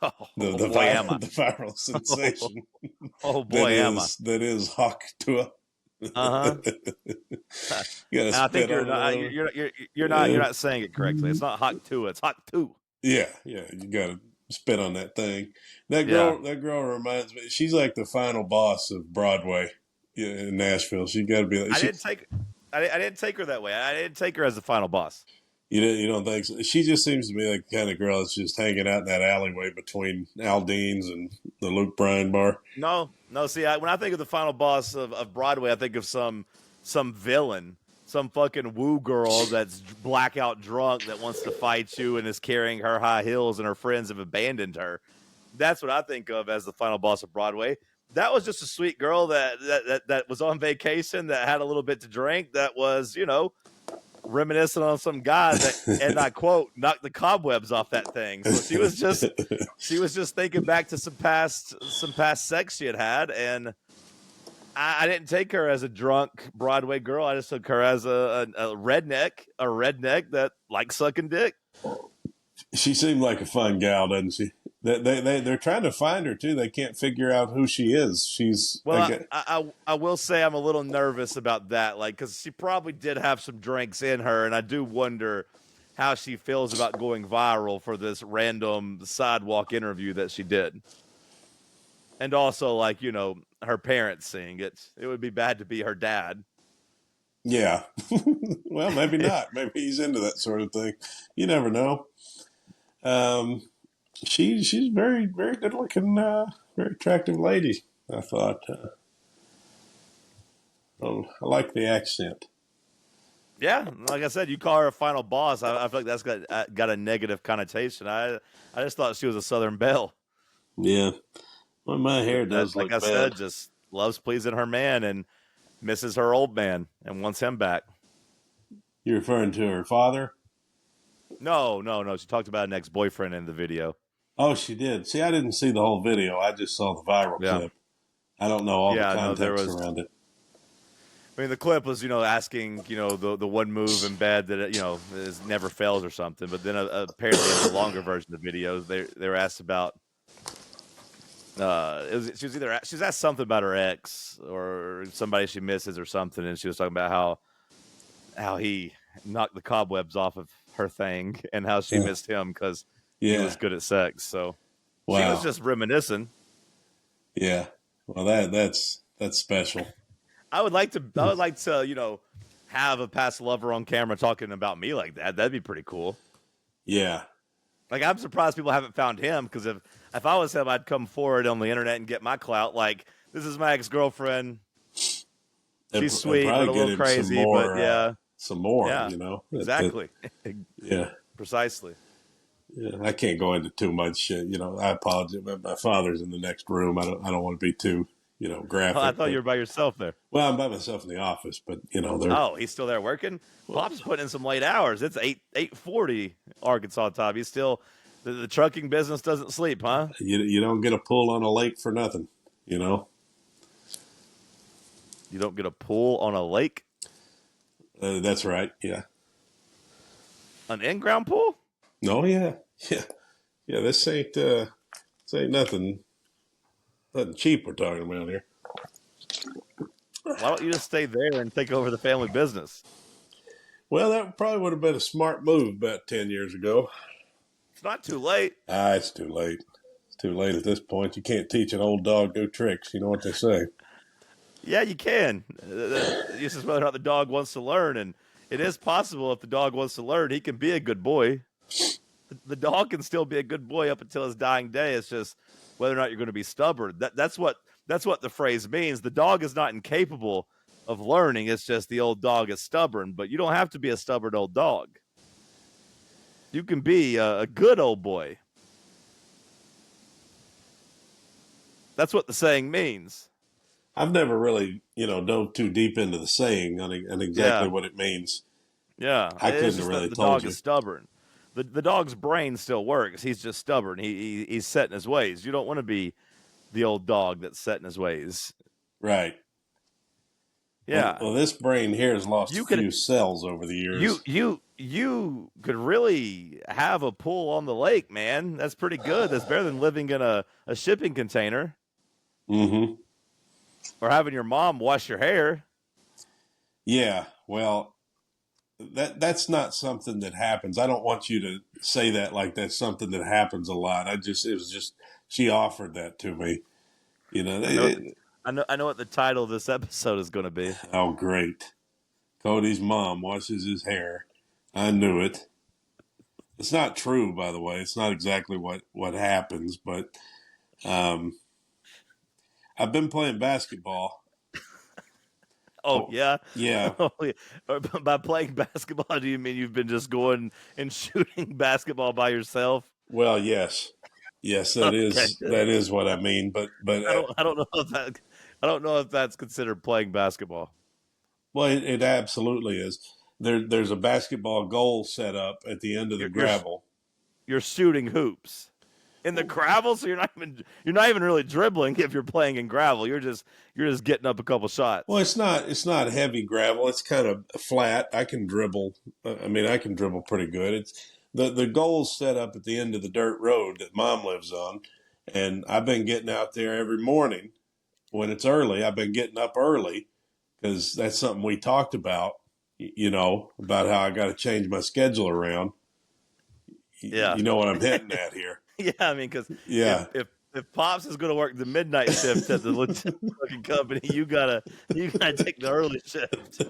Oh boy, am I. the viral sensation Oh boy, am I. that is Hawk Tua? Uh-huh. You got to And I think spit on it all over. you're Uh, not saying it correctly. It's not hot two, it's hot two. yeah, yeah, you got to spit on that thing. Yeah. That girl reminds me. She's like the final boss of Broadway, in Nashville. She got to be like I she. didn't take I didn't take her that way. I didn't take her as the final boss. You don't think so? She just seems to be like the kind of girl that's just hanging out in that alleyway between Aldean's and the Luke Bryan bar. No, no. See, when I think of the final boss of Broadway, I think of some villain, some fucking woo girl that's blackout drunk that wants to fight you and is carrying her high heels, and her friends have abandoned her. That's what I think of as the final boss of Broadway. That was just a sweet girl that was on vacation, that had a little bit to drink, that was, reminiscing on some guy that, and I quote, knocked the cobwebs off that thing. So she was just thinking back to some past sex she had, and I didn't take her as a drunk Broadway girl. I just took her as a redneck that likes sucking dick. She seemed like a fun gal, doesn't she? They're trying to find her too. They can't figure out who she is. Well, I will say I'm a little nervous about that, like, because she probably did have some drinks in her, and I do wonder how she feels about going viral for this random sidewalk interview that she did. And also, like, her parents seeing it. It would be bad to be her dad. Yeah. Well, maybe not. Maybe he's into that sort of thing. You never know. Um, she's very very good looking, very attractive lady. I thought. I like the accent. Yeah, like I said, you call her a final boss. I feel like that's got a negative connotation. I just thought she was a Southern belle. Yeah. Well, my hair That, does like look I bad. said, just loves pleasing her man and misses her old man and wants him back. You're referring to her father? No, no, no. She talked about an ex-boyfriend in the video. Oh, she did. See, I didn't see the whole video. I just saw the viral Yeah, clip. I don't know all the yeah. No, there context was. around it. I mean, the clip was, asking, the one move in bed that is never fails or something. But then apparently in the longer version of videos, they were asked about. She was asked something about her ex or somebody she misses or something, and she was talking about how he knocked the cobwebs off of her thing and how she Yeah. missed him because he was Yeah. good at sex. So she was Wow. just reminiscing. Yeah. Well, that's special. I would like to, have a past lover on camera talking about me like that. That'd be pretty cool. Yeah. Like, I'm surprised people haven't found him, because if I was him, I'd come forward on the internet and get my clout. Like, this is my ex-girlfriend. She's It'd sweet, but probably a get little him some crazy. But more. yeah, Some more. yeah, That exactly, yeah. precisely. Yeah. I can't go into too much. I apologize. My father's in the next room. I don't want to be too Oh, I graphic. thought you But were by yourself there. well, I'm by myself in the office. But they're Oh, he's still there working. well, Pop's putting in some late hours. It's 8:40 Arkansas time. He's still the trucking business doesn't sleep, huh? you don't get a pull on a lake for nothing. You know. You don't get a pool on a lake, That's right. Yeah. an in-ground pool. No. Yeah. Yeah. Yeah. This ain't nothing cheap we're talking about here. Why don't you just stay there and take over the family business? Well, that probably would have been a smart move about 10 years ago. It's not too late. It's too late. It's too late at this point. You can't teach an old dog new tricks. You know what they say. Yeah, you can. It's just whether or not the dog wants to learn, and it is possible if the dog wants to learn, he can be a good boy. The dog can still be a good boy up until his dying day. It's just whether or not you're going to be stubborn. That's what the phrase means. The dog is not incapable of learning. It's just the old dog is stubborn. But you don't have to be a stubborn old dog. You can be a good old boy. That's what the saying means. I've never really, dove too deep into the saying on exactly Yeah, what it means. yeah. I It's couldn't have just that really the told dog you. is stubborn. The dog's brain still works. He's just stubborn. He's set in his ways. You don't want to be the old dog that's set in his ways. Right. Yeah. Well, this brain here has lost a You could few cells over the years. you could really have a pool on the lake, man. That's pretty good. That's better than living in a shipping container Mm-hmm. or having your mom wash your hair. Yeah. Well, that's not something that happens. I don't want you to say that like that's something that happens a lot. It was just she offered that to me. You know. I know what I know what the title of this episode is going to be. Oh, great. Cody's mom washes his hair. I knew it. It's not true, by the way. It's not exactly what happens, but um, I've been playing basketball. Oh Oh, yeah. yeah. Oh, yeah. By playing basketball, do you mean you've been just going and shooting basketball by yourself? Well, yes, yes, Okay. that is what I mean. But I don't know if I don't know if that's considered playing basketball. well, it absolutely is. There's a basketball goal set up at the end of the You're gravel. you're shooting hoops in the gravel, so you're not even really dribbling if you're playing in gravel. You're just getting up a couple shots. Well, it's not heavy gravel. It's kind of flat. I can dribble. I mean, I can dribble pretty good. It's the goal's set up at the end of the dirt road that Mom lives on, and I've been getting out there every morning when it's early. I've been getting up early because that's something we talked about. You know, about how I got to change my schedule around. Yeah. You know what I'm hitting at here. Yeah, I mean, because Yeah. if Pops is going to work the midnight shift at the looking company, you gotta take the early shift.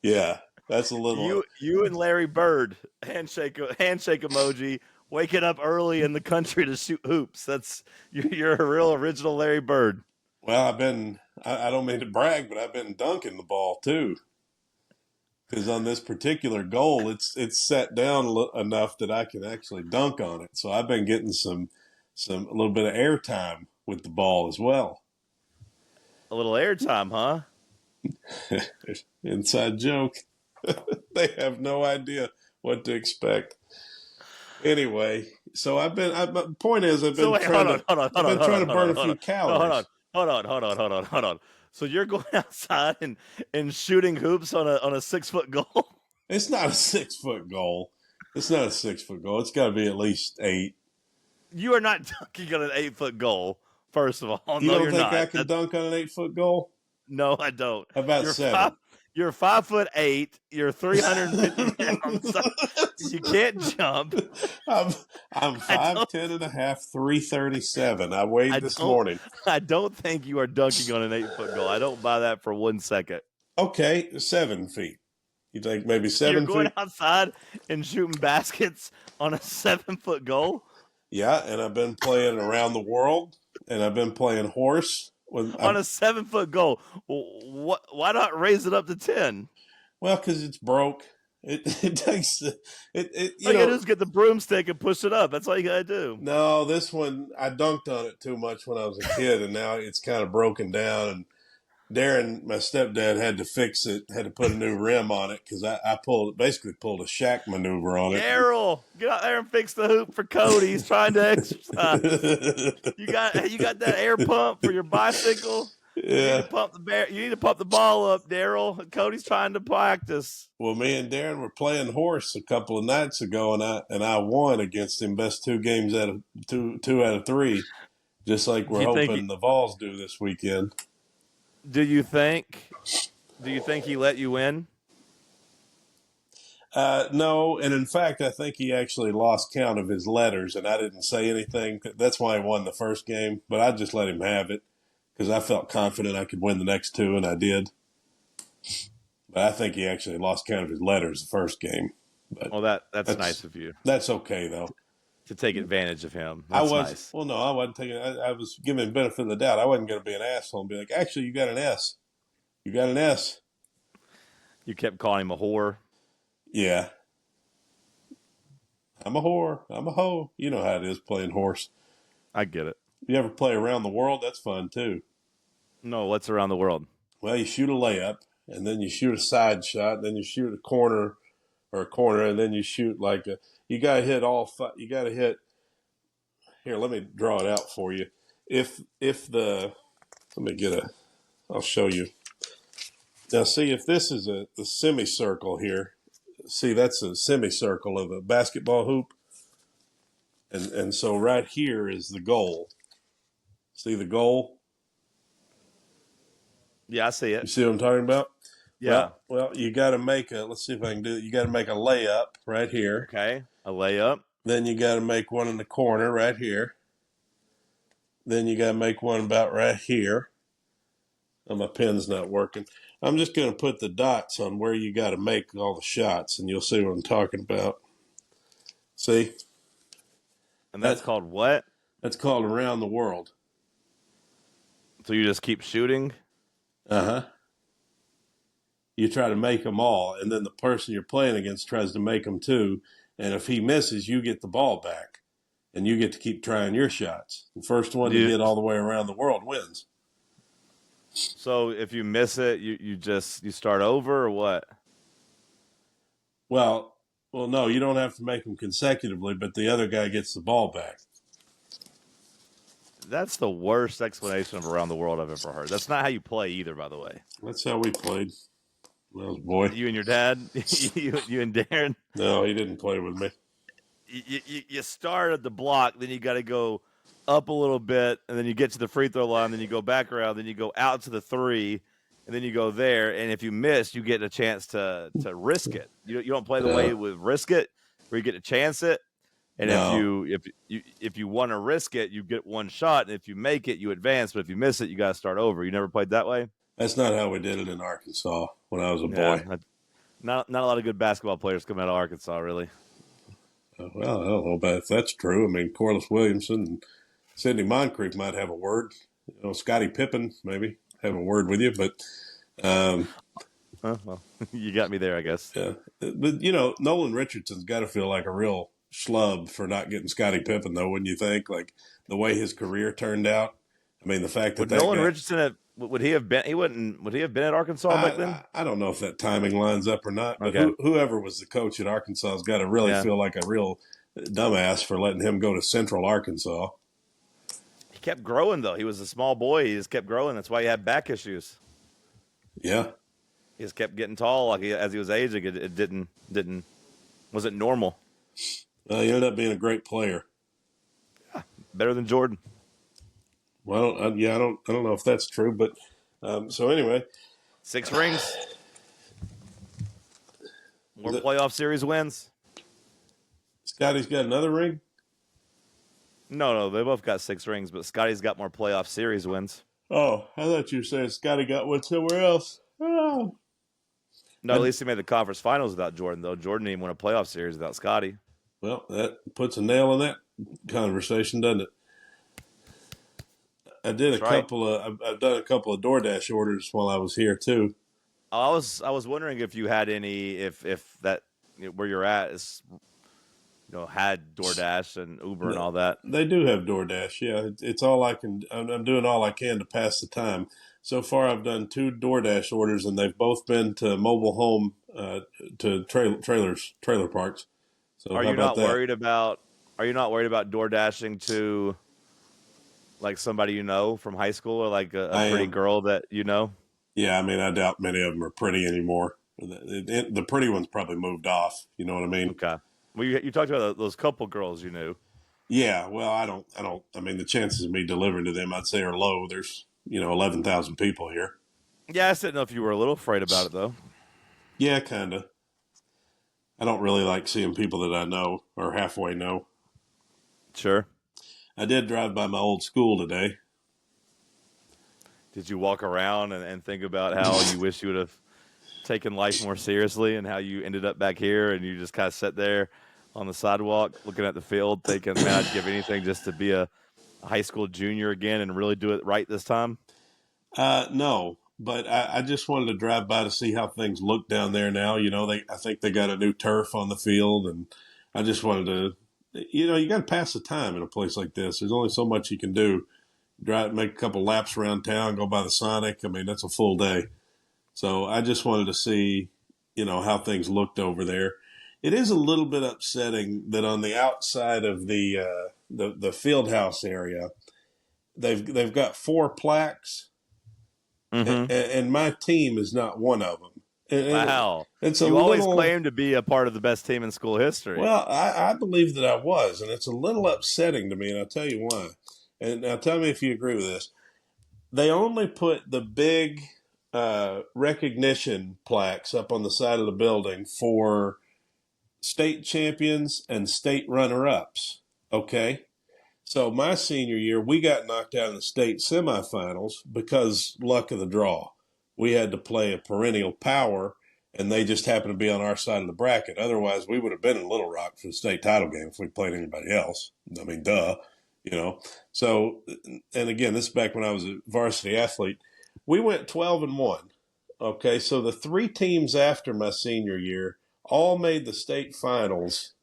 Yeah. That's a little. You and Larry Bird handshake emoji. Waking up early in the country to shoot hoops. That's you're a real original Larry Bird. Well, I don't mean to brag, but I've been dunking the ball too. Because on this particular goal, it's set down enough that I can actually dunk on it. So I've been getting a little bit of air time with the ball as well. A little airtime, huh? Inside joke. They have no idea what to expect. Anyway, so the point is I've been trying to burn a few calories. Hold on. So you're going outside and shooting hoops on a 6 foot goal? It's not a 6 foot goal. It's not a 6 foot goal. It's got to be at least 8. You are not dunking on an 8 foot goal. First of all, You no, don't you're think not. I can dunk on an 8 foot goal? No, I don't. How about You're 7? You're 5'8". You're 350 pounds. You can't jump. I'm 5'10" and a half, 337. I weighed this morning. I don't think you are dunking on an 8 foot goal. I don't buy that for 1 second. Okay, 7 feet. You think maybe 7 You're feet? going outside and shooting baskets on a 7 foot goal? Yeah, and I've been playing around the world, and I've been playing horse. On a 7 foot goal. Why not raise it up to 10? Well, because it's broke. It takes you gotta do is get the broomstick and push it up. That's all you gotta do. No, this one I dunked on it too much when I was a kid, and now it's kind of broken down. And Darren, my stepdad, had to fix it. Had to put a new rim on it because I basically pulled a Shaq maneuver on it. Daryl, get out there and fix the hoop for Cody. He's trying to exercise. You got that air pump for your bicycle. Yeah. You need to pump the ball up, Daryl. Cody's trying to practice. Well, me and Darren were playing horse a couple of nights ago, and I won against him. Best 2 games out of two out of 3, just like we're hoping the Vols do this weekend. Do you think he let you win? No, and in fact, I think he actually lost count of his letters, and I didn't say anything. That's why he won the first game, but I just let him have it because I felt confident I could win the next 2, and I did. But I think he actually lost count of his letters the first game. But well, that's nice of you. That's okay, though. To take advantage of him. That's nice. Well, no, I wasn't taking. I was giving him benefit of the doubt. I wasn't going to be an asshole and be like, "Actually, you got an S. You got an S." You kept calling him a whore. Yeah, I'm a whore. I'm a hoe. You know how it is playing horse. I get it. You ever play around the world? That's fun too. No, what's around the world? Well, you shoot a layup, and then you shoot a side shot, and then you shoot a corner, and then you shoot like a. You got to hit all. You got to hit. Here, let me draw it out for you. Let me get a. I'll show you. Now, see if this is a semicircle here. See, that's a semicircle of a basketball hoop, and so right here is the goal. See the goal? Yeah, I see You it. see what I'm talking about? Yeah. Well, you got to make a. Let's see if I can do it. You got to make a layup right here. Okay. A layup. Then you got to make one in the corner right here. Then you got to make one about right here. Oh, my pen's not working. I'm just going to put the dots on where you got to make all the shots, and you'll see what I'm talking about. See? And that's called what? That's called around the world. So you just keep shooting? Uh-huh. You try to make them all, and then the person you're playing against tries to make them too. And if he misses, you get the ball back, and you get to keep trying your shots. The first one to get all the way around the world wins. So if you miss it, you start over or what? Well, no, you don't have to make them consecutively, but the other guy gets the ball back. That's the worst explanation of around the world I've ever heard. That's not how you play either, by the way. That's how we played when I was a boy. You and your dad, you and Darren. No, he didn't play with me. You start at the block, then you got to go up a little bit, and then you get to the free throw line, then you go back around, then you go out to the three, and then you go there. And if you miss, you get a chance to risk it. You don't play the way with risk it, where you get to chance it. And if you want to risk it, you get one shot, and if you make it, you advance. But if you miss it, you got to start over. You never played that way? That's not how we did it in Arkansas when I was a boy. Not a lot of good basketball players come out of Arkansas, really. Well, I don't know about if that's true. I mean, Corliss Williamson and Sidney Moncrief might have a word. Scotty Pippen maybe have a word with you, but well, you got me there, I guess. Yeah, but Nolan Richardson's got to feel like a real schlub for not getting Scottie Pippen, though, wouldn't you think? Like the way his career turned out. I mean, the fact that Nolan Richardson would he have been at Arkansas back then? I don't know if that timing lines up or not, but Okay. whoever was the coach at Arkansas has got to really feel like a real dumbass for letting him go to Central Arkansas. He kept growing, though. He was a small boy. He just kept growing. That's why he had back issues. Yeah. He just kept getting tall. As he was aging, it wasn't normal. He ended up being a great player. Yeah, better than Jordan. Well, I don't know if that's true, but so anyway, 6 rings, more playoff series wins. Scotty's got another ring. No, they both got 6 rings, but Scotty's got more playoff series wins. Oh, I thought you were saying Scotty got one somewhere else. Oh. No, at least he made the conference finals without Jordan, though. Jordan didn't win a playoff series without Scotty. Well, that puts a nail in that conversation, doesn't it? I've done a couple of DoorDash orders while I was here too. I was wondering if you had any, if that where you're at is, had DoorDash and Uber and all that. They do have DoorDash. Yeah, it's all I can. I'm doing all I can to pass the time. So far, I've done 2 DoorDash orders, and they've both been to mobile home, to trailer parks. So Are you not worried about door dashing to like somebody from high school or like a pretty girl that you know? Yeah, I mean, I doubt many of them are pretty anymore. The pretty ones probably moved off. You know what I mean? Okay. Well, you talked about those couple girls you knew. Yeah. Well, I don't. I mean, the chances of me delivering to them, I'd say, are low. There's 11,000 people here. Yeah, I just didn't know if you were a little afraid about it though. Yeah, kind of. I don't really like seeing people that I know or halfway know. Sure. I did drive by my old school today. Did you walk around and think about how you wish you would have taken life more seriously and how you ended up back here and you just kind of sat there on the sidewalk looking at the field thinking, man, I'd give anything just to be a high school junior again and really do it right this time? No, but I just wanted to drive by to see how things look down there now. I think they got a new turf on the field, and I just wanted to, you got to pass the time in a place like this. There's only so much you can do. Drive, make a couple laps around town, go by the Sonic. I mean, that's a full day. So I just wanted to see, how things looked over there. It is a little bit upsetting that on the outside of the field house area, they've got 4 plaques Mm-hmm. and my team is not one of them. And Wow. it's a You always little. claim to be a part of the best team in school history. Well, I believe that I was, and it's a little upsetting to me, and I'll tell you why. And now tell me if you agree with this. They only put the big recognition plaques up on the side of the building for state champions and state runner-ups. Okay? So my senior year, we got knocked out in the state semifinals because luck of the draw. We had to play a perennial power, and they just happened to be on our side of the bracket. Otherwise, we would have been in Little Rock for the state title game if we played anybody else. I mean, duh, you know. So, and again, this is back when I was a varsity athlete. We went 12-1. Okay, so the three teams after my senior year all made the state finals,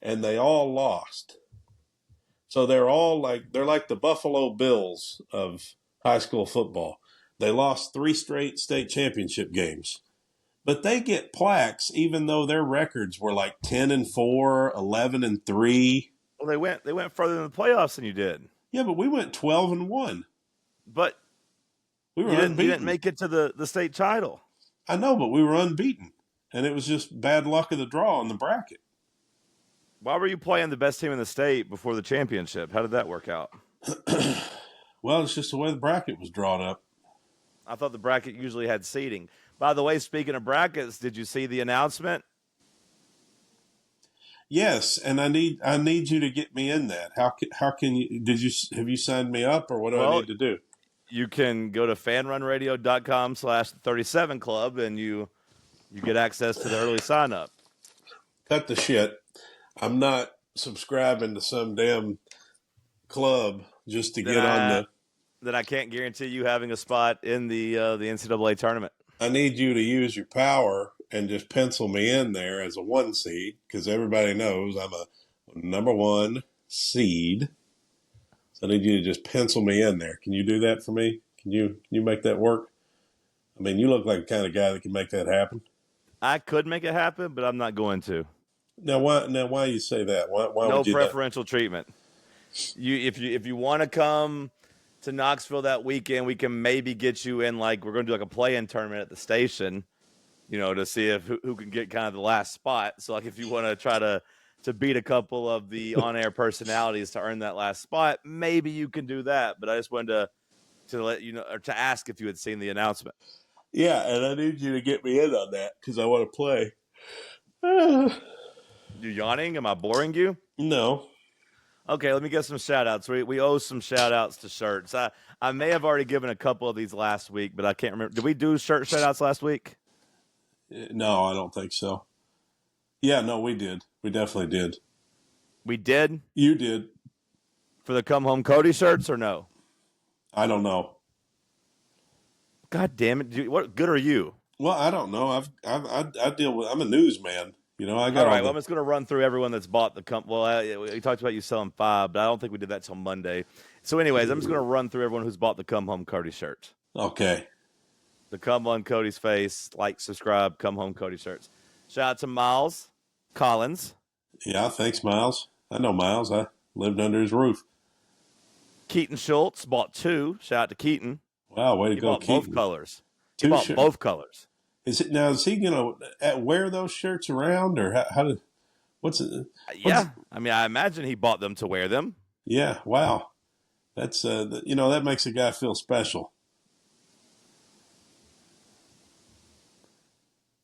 and they all lost. So they're like the Buffalo Bills of high school football. They lost 3 straight state championship games. But they get plaques even though their records were like 10-4, 11-3. Well, they went further in the playoffs than you did. Yeah, but we went 12-1. But We were you unbeaten. didn't make it to the state title. I know, but we were unbeaten. And it was just bad luck of the draw in the bracket. Why were you playing the best team in the state before the championship? How did that work out? Well, it's just the way the bracket was drawn up. I thought the bracket usually had seeding. By the way, speaking of brackets, did you see the announcement? Yes, and I need you to get me in that. How can you have you signed me up, or what do I need to do? You can go to fanrunradio.com/37 club and you get access to the early sign up. Cut the shit. I'm not subscribing to some damn club just to get on the. Then I can't guarantee you having a spot in the NCAA tournament. I need you to use your power and just pencil me in there as a 1 seed, because everybody knows I'm a number 1 seed. So I need you to just pencil me in there. Can you do that for me? Can you make that work? I mean, you look like the kind of guy that can make that happen. I could make it happen, but I'm not going to. Now why you say that? Why no would you preferential treatment. If you want to come to Knoxville that weekend, we can maybe get you in. Like, we're going to do like a play-in tournament at the station, to see if who can get kind of the last spot. So like, if you want to try to beat a couple of the on-air personalities to earn that last spot, maybe you can do that. But I just wanted to let you know, or to ask if you had seen the announcement. Yeah, and I need you to get me in on that because I want to play. You yawning? Am I boring you? No. Okay, let me get some shout-outs. We owe some shout-outs to shirts. I may have already given a couple of these last week, but I can't remember. Did we do shirt shout-outs last week? No, I don't think so. Yeah, no, we did. We definitely did. We did? You did. For the Come Home Cody shirts or no? I don't know. God damn it. What good are you? Well, I don't know. I deal with, I'm a newsman. I got all right. Well, I'm just going to run through everyone that's bought the we talked about you selling 5, but I don't think we did that till Monday. So, anyways, I'm just going to run through everyone who's bought the Come Home Cody shirt. Okay. The Come on Cody's face, like, subscribe, Come Home Cody shirts. Shout out to Miles Collins. Yeah, thanks, Miles. I know Miles. I lived under his roof. Keaton Schultz bought 2. Shout out to Keaton. Wow, way to He go, bought Keaton. both colors. He bought both colors. Is he going to wear those shirts around, or what's it? Yeah, I mean, I imagine he bought them to wear them. Yeah, wow. That's that makes a guy feel special.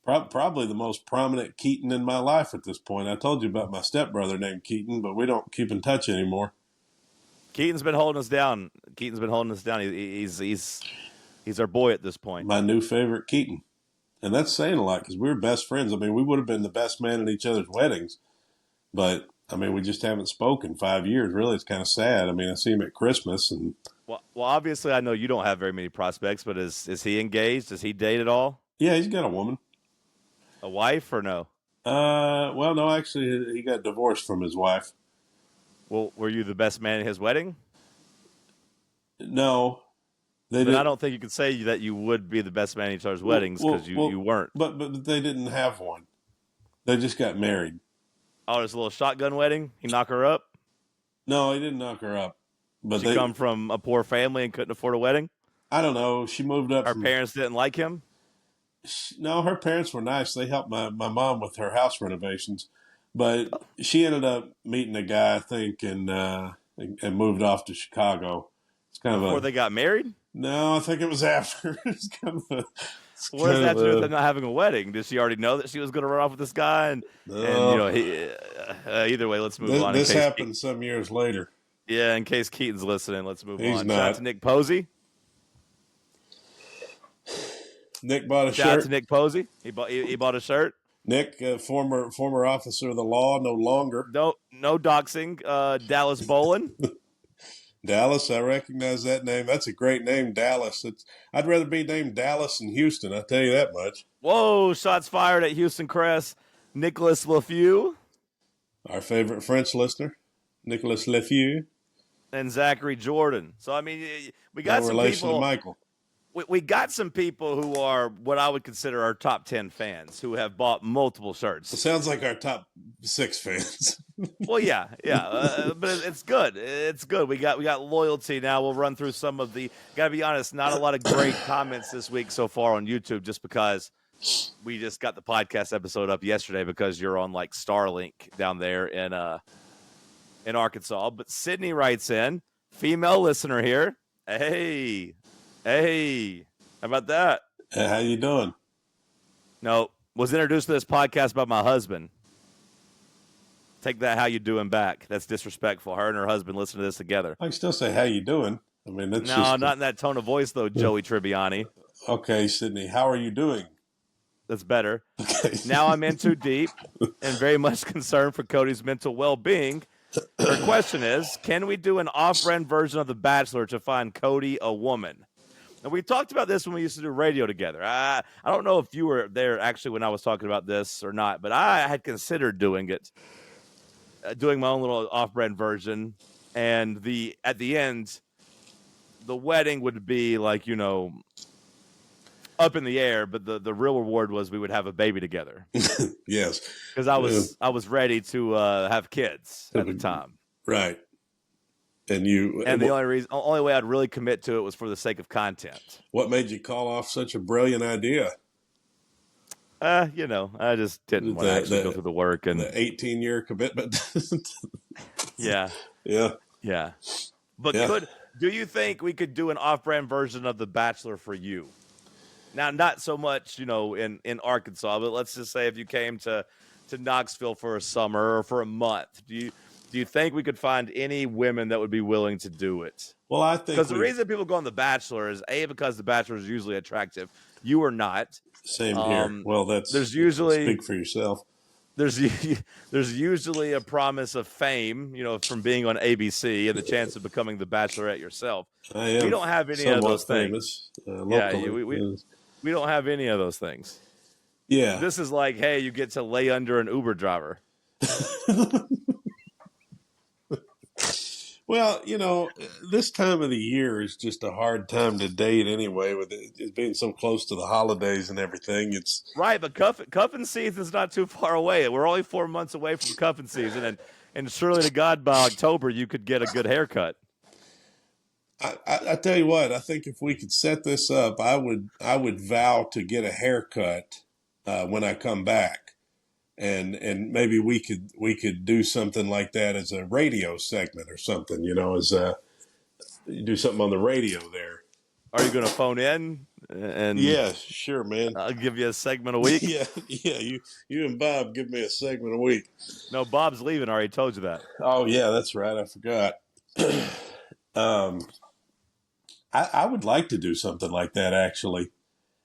Probably the most prominent Keaton in my life at this point. I told you about my stepbrother named Keaton, but we don't keep in touch anymore. Keaton's been holding us down. He's our boy at this point. My new favorite Keaton. And that's saying a lot because we were best friends. I mean, we would have been the best man at each other's weddings. But, I mean, we just haven't spoken in 5 years. Really, it's kind of sad. I mean, I see him at Christmas. Well, obviously, I know you don't have very many prospects, but is he engaged? Does he date at all? Yeah, he's got a woman. A wife or no? Well, no, actually, he got divorced from his wife. Well, were you the best man at his wedding? No. But I don't think you could say that you would be the best man at each other's weddings because you weren't. But they didn't have one. They just got married. Oh, there's a little shotgun wedding? He knock her up? No, he didn't knock her up. But Did you come from a poor family and couldn't afford a wedding? I don't know. She moved up Her from. parents didn't like him. No, her parents were nice. They helped my mom with her house renovations, but she ended up meeting a guy, I think, and moved off to Chicago. It's kind of Before a they got married? no. I think it was after. It's kind of a. It's What does kind that of have to do with a them not having a wedding? Did she already know that she was going to run off with this guy? And you no. know, either way, let's move on. This happened some years later. In case Keaton's listening, let's move He's on. Shout out not. to Nick Posey. Nick bought a Shout out shirt. to Nick Posey. He bought a shirt. Nick, former officer of the law, no longer. No doxing. Dallas Bolin. Dallas, I recognize that name. That's a great name, Dallas. I'd rather be named Dallas than Houston. I'll tell you that much. Whoa! Shots fired at Houston Crest. Nicholas Lefew Our favorite French listener, Nicholas Lefew. and Zachary Jordan. So I mean, we got No some relation people. to Michael. We got some people who are what I would consider our top 10 fans who have bought multiple It shirts. sounds like our top 6 fans. Well, yeah, but it's good. It's good. We got loyalty now. We'll run through some of the. Got to be honest, not a lot of great comments this week so far on YouTube, just because we just got the podcast episode up yesterday because you're on like Starlink down there in Arkansas. But Sydney writes in, female listener here. Hey, how about that? Hey, how you doing? No, was introduced to this podcast by my husband. Take that how you doing back. That's disrespectful. Her and her husband listen to this together. I can still say how you doing. I mean, that's No, just not in that tone of voice, though, Joey Tribbiani. okay, Sydney. How are you doing? That's better. Okay. Now I'm in too deep and very much concerned for Cody's mental well-being. Her question is, can we do an off-brand version of The Bachelor to find Cody a woman? And we talked about this when we used to do radio together. I don't know if you were there actually when I was talking about this or not, but I had considered doing it, doing my own little off-brand version. And at the end, the wedding would be like, you know, up in the air, but the real reward was we would have a baby together. Yes, because I was ready to have kids at the time. Right. And the only way I'd really commit to it was for the sake of content. What made you call off such a brilliant idea? You know, I just didn't want to actually go through the work and the 18-year commitment. Yeah. But do you think we could do an off-brand version of The Bachelor for you? Now, not so much, you know, in Arkansas, but let's just say if you came to Knoxville for a summer or for a month, do you think we could find any women that would be willing to do it? Well, I think because the reason people go on The Bachelor is because The Bachelor is usually attractive. You are not. Same here. Well, there's usually speak for yourself. There's usually a promise of fame, you know, from being on ABC and the chance of becoming the Bachelorette yourself. I am. We don't have any of those famous, things. We don't have any of those things. Yeah. This is like, hey, you get to lay under an Uber driver. Well, you know, this time of the year is just a hard time to date anyway, with it being so close to the holidays and everything. It's right, but cuffing season's not too far away. We're only 4 months away from cuffing season, and surely to God, by October you could get a good haircut. I tell you what, I think if we could set this up, I would vow to get a haircut when I come back. And maybe we could do something like that as a radio segment or something, you know, do something on the radio there. Are you going to phone in? And yeah, sure, man. I'll give you a segment a week. yeah. You and Bob give me a segment a week. No, Bob's leaving. I already told you that. Oh yeah, that's right. I forgot. I would like to do something like that actually.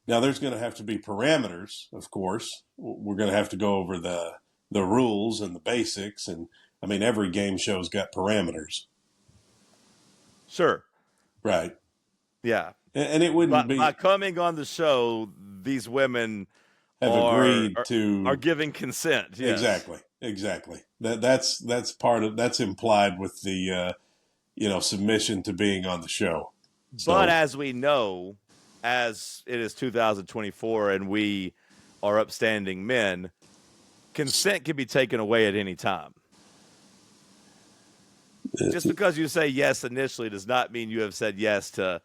Now, there's going to have to be parameters, of course. We're going to have to go over the rules and the basics. And, I mean, every game show's got parameters. Sure. Right. Yeah. And it wouldn't be... By coming on the show, these women are giving consent. Yes. Exactly. That's implied with the, submission to being on the show. So, but as we know... as it is 2024 and we are upstanding men, consent can be taken away at any time. Just because you say yes initially does not mean you have said yes to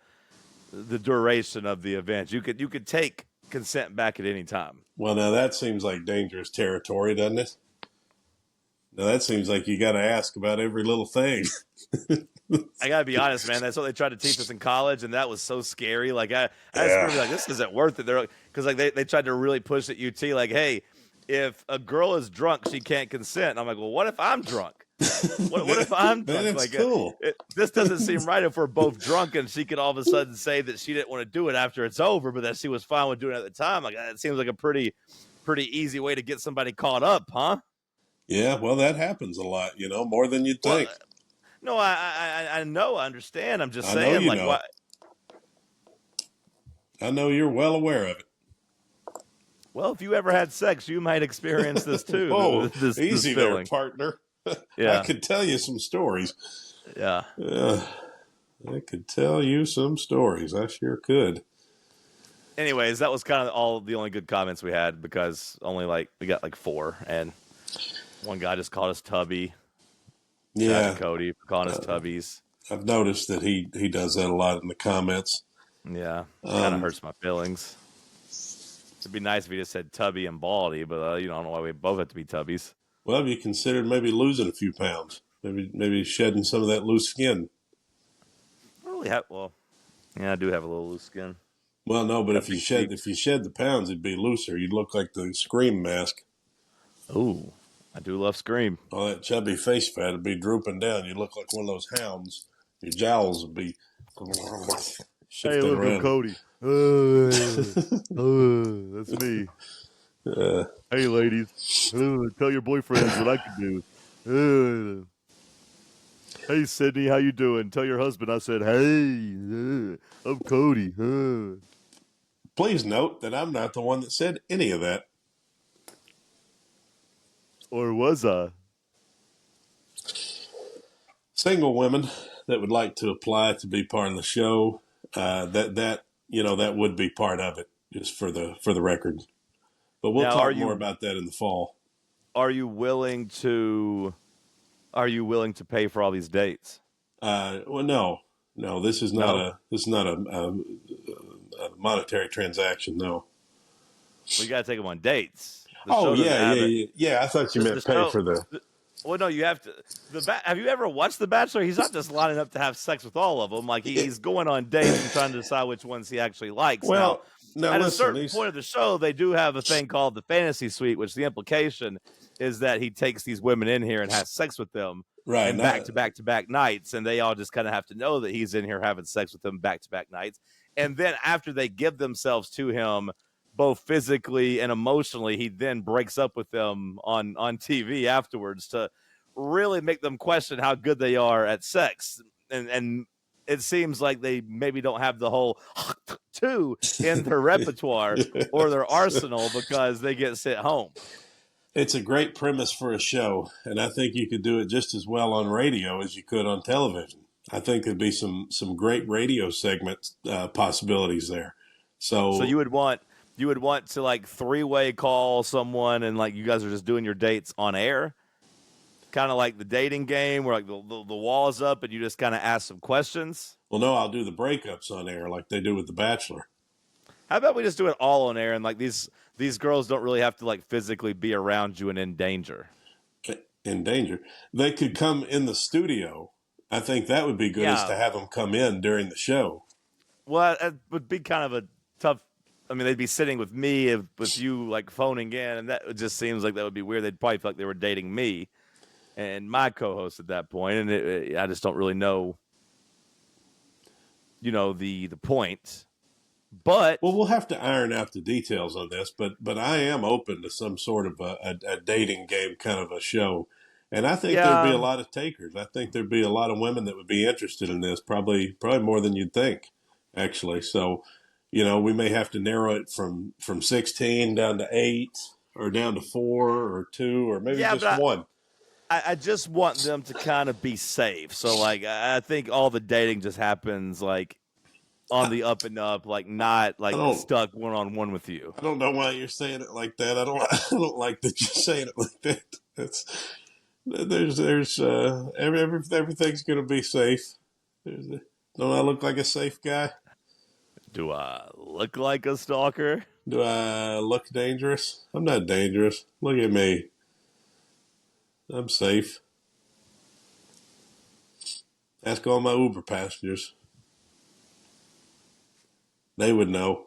the duration of the event. You could take consent back at any time. Well, now that seems like dangerous territory, doesn't it? Now that seems like you got to ask about every little thing. I gotta be honest, man. That's what they tried to teach us in college, and that was so scary. Like I just Yeah. remember like this isn't worth it. They're because like they tried to really push at UT, like, hey, if a girl is drunk, she can't consent. And I'm like, well, what if I'm drunk? What if I'm drunk? That's Like, cool. This doesn't seem right if we're both drunk and she could all of a sudden say that she didn't want to do it after it's over, but that she was fine with doing it at the time. Like, it seems like a pretty easy way to get somebody caught up, huh? Yeah, well, that happens a lot, more than you'd Well, think. no, I know, I understand. I'm just I know saying, you like, know. what? I know you're well aware of it. Well, if you ever had sex, you might experience this too. Whoa, this easy there, feeling. partner. I Yeah, could tell you some stories. yeah. I could tell you some stories. I sure could. Anyways, that was kind of all the only good comments we had because only we got like 4, and one guy just called us Tubby. Jon Yeah, and Cody calling us Tubbies. I've noticed that he does that a lot in the comments. Yeah, kind of hurts my feelings. It'd be nice if he just said Tubby and Baldy, but I don't know why we both have to be Tubbies. Well, have you considered maybe losing a few pounds? Maybe shedding some of that loose skin. I don't really have. Well, yeah, I do have a little loose skin. Well, no, but Got if you big shed cheeks. the pounds, it'd be looser. You'd look like the Scream mask. Ooh, I do love Scream. All that chubby face fat would be drooping down. You'd look like one of those hounds. Your jowls would be Hey, shifting look, I'm around. Cody. That's me. Hey, ladies, tell your boyfriends what I can do. Hey, Sydney, how you doing? Tell your husband I said, hey, I'm Cody. Please note that I'm not the one that said any of that. Or was I? Single women that would like to apply to be part of the show, that would be part of it, just for the record. But we'll Now, talk more about that in the fall. Are you willing to pay for all these dates? Well, no, this is not a monetary transaction. No. We got to take them on dates. The Oh show doesn't have it. yeah. I thought you The meant pay show, for the. well, no, you have to. Have you ever watched The Bachelor? He's not just lining up to have sex with all of them. Like he's going on dates and trying to decide which ones he actually likes. Well, now At a listen, certain point of the show, they do have a thing called the fantasy suite, which the implication is that he takes these women in here and has sex with them, right, and back to back to back nights, and they all just kind of have to know that he's in here having sex with them back to back nights. And then after they give themselves to him, both physically and emotionally, he then breaks up with them on TV afterwards to really make them question how good they are at sex. And it seems like they maybe don't have the whole two in their repertoire or their arsenal because they get sent home. It's a great premise for a show, and I think you could do it just as well on radio as you could on television. I think there'd be some great radio segment possibilities there. So you would want to like 3-way call someone and like you guys are just doing your dates on air, kind of like the dating game where like the wall is up and you just kind of ask some questions. Well, no, I'll do the breakups on air like they do with The Bachelor. How about we just do it all on air and like these girls don't really have to like physically be around you and in danger. In danger. They could come in the studio. I think that would be good, is to have them come in during the show. Well, it would be kind of a tough. I mean, they'd be sitting with me with you like phoning in, and that just seems like that would be weird. They'd probably feel like they were dating me and my co-host at that point, and I just don't really know, the point. But well, we'll have to iron out the details on this. But I am open to some sort of a dating game kind of a show, and I think there'd be a lot of takers. I think there'd be a lot of women that would be interested in this, probably more than you'd think, actually. So, we may have to narrow it from 16 down to 8, or down to 4 or 2, or maybe just 1. I just want them to kind of be safe. So, like, I think all the dating just happens like on the up and up, like not like stuck one-on-one with you. I don't know why you're saying it like that. I don't like that you're saying it like that. Everything's going to be safe. Don't I look like a safe guy? Do I look like a stalker? Do I look dangerous? I'm not dangerous. Look at me. I'm safe. Ask all my Uber passengers. They would know.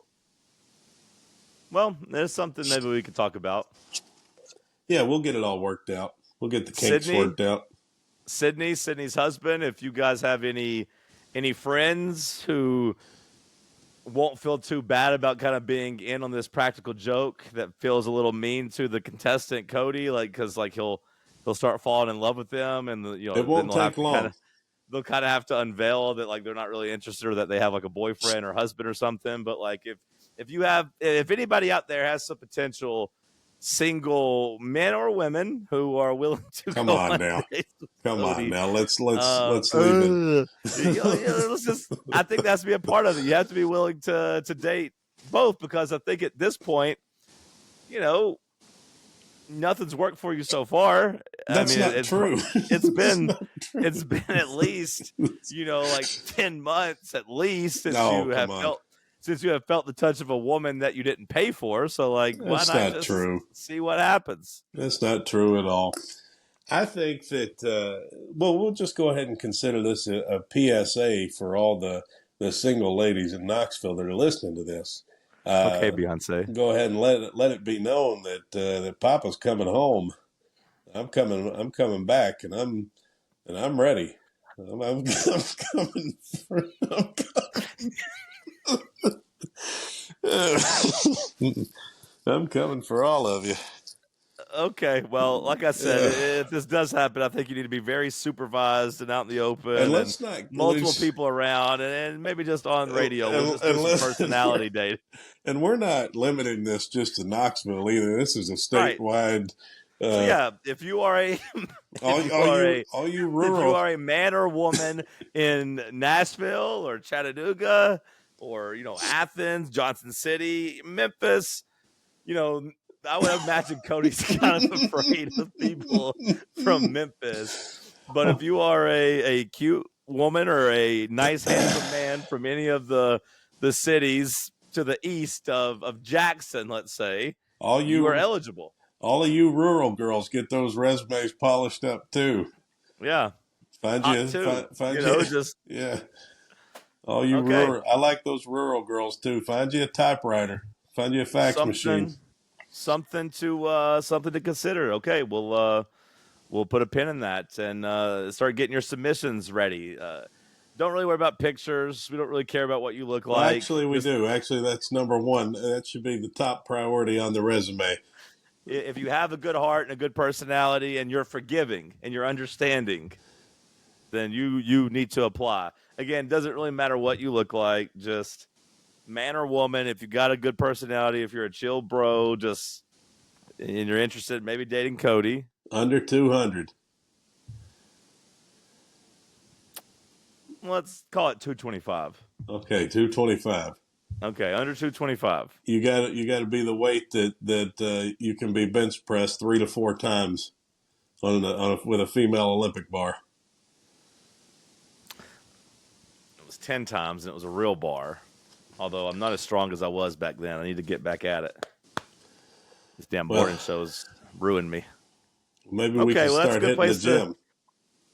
Well, there's something maybe we could talk about. Yeah, we'll get it all worked out. We'll get the kinks Sydney, worked out. Sydney's husband. If you guys have any friends who won't feel too bad about kind of being in on this practical joke that feels a little mean to the contestant Cody, like because like he'll start falling in love with them, and It won't then take long. they'll kind of have to unveil that like they're not really interested or that they have like a boyfriend or husband or something. But like if anybody out there has some potential single men or women who are willing to Come go on now. Come Cody, on now. Let's leave it. let's just, I think that's to be a part of it. You have to be willing to date both, because I think at this point, nothing's worked for you so far. That's not true. It's been at least like 10 months at least since you have felt the touch of a woman that you didn't pay for. So like, why not just see what happens? That's not true at all. I think that we'll just go ahead and consider this a PSA for all the single ladies in Knoxville that are listening to this. Okay, Beyonce. Go ahead and let it be known that Papa's coming home. I'm coming back, and I'm ready. I'm coming. I'm coming for all of you. Okay, well, like I said, if this does happen, I think you need to be very supervised and out in the open, and let's not multiple people around, and maybe just on radio. We'll just do some personality date. And we're not limiting this just to Knoxville either. This is a statewide. So yeah, if you are a man or woman in Nashville or Chattanooga or Athens, Johnson City, Memphis, I would imagine Cody's kind of afraid of people from Memphis. But if you are a cute woman or a nice handsome man from any of the cities to the east of Jackson, let's say, you are eligible. All of you rural girls, get those resumes polished up too. Yeah. Find yeah. All you rural, I like those rural girls too. Find you a typewriter. Find you a fax machine. Something to consider. Okay, we'll put a pin in that and start getting your submissions ready. Don't really worry about pictures. We don't really care about what you look like. Actually, we do. Actually, that's number one. That should be the top priority on the resume. If you have a good heart and a good personality and you're forgiving and you're understanding, then you need to apply. Again, it doesn't really matter what you look like, just man or woman. If you got a good personality, if you're a chill bro, and you're interested in maybe dating Cody. Under 200. Let's call it 225. Okay, 225. Okay, under 225. You got to be the weight that you can be bench pressed 3 to 4 times with a female Olympic bar. It was 10 times, and it was a real bar. Although I'm not as strong as I was back then. I need to get back at it. This damn morning shows ruined me. Maybe we can start hitting the gym.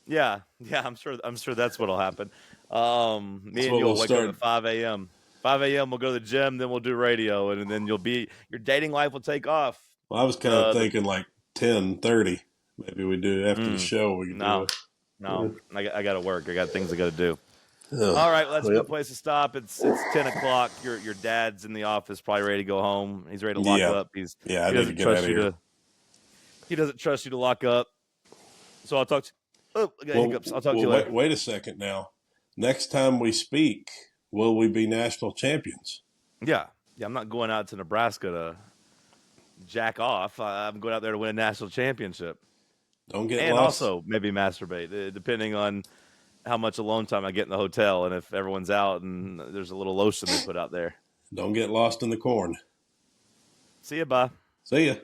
Yeah, I'm sure that's what'll happen. Me and you'll wake up at 5 a.m. 5 a.m. we'll go to the gym, then we'll do radio, and then your dating life will take off. Well, I was kind of thinking like 10:30. Maybe we do after the show. We can do it. No, I got to work. I got things I got to do. Oh. All right, well, that's a good place to stop. It's 10 o'clock. Your dad's in the office, probably ready to go home. He's ready to lock up. I need to get out of here. He doesn't trust you to lock up. So I'll talk to you. Oh, I got hiccups. I'll talk to you later. Wait a second now. Next time we speak, will we be national champions? Yeah. I'm not going out to Nebraska to jack off. I'm going out there to win a national championship. Don't get lost. And also maybe masturbate, depending on how much alone time I get in the hotel and if everyone's out and there's a little lotion they put out there. Don't get lost in the corn. See ya, bye. See ya.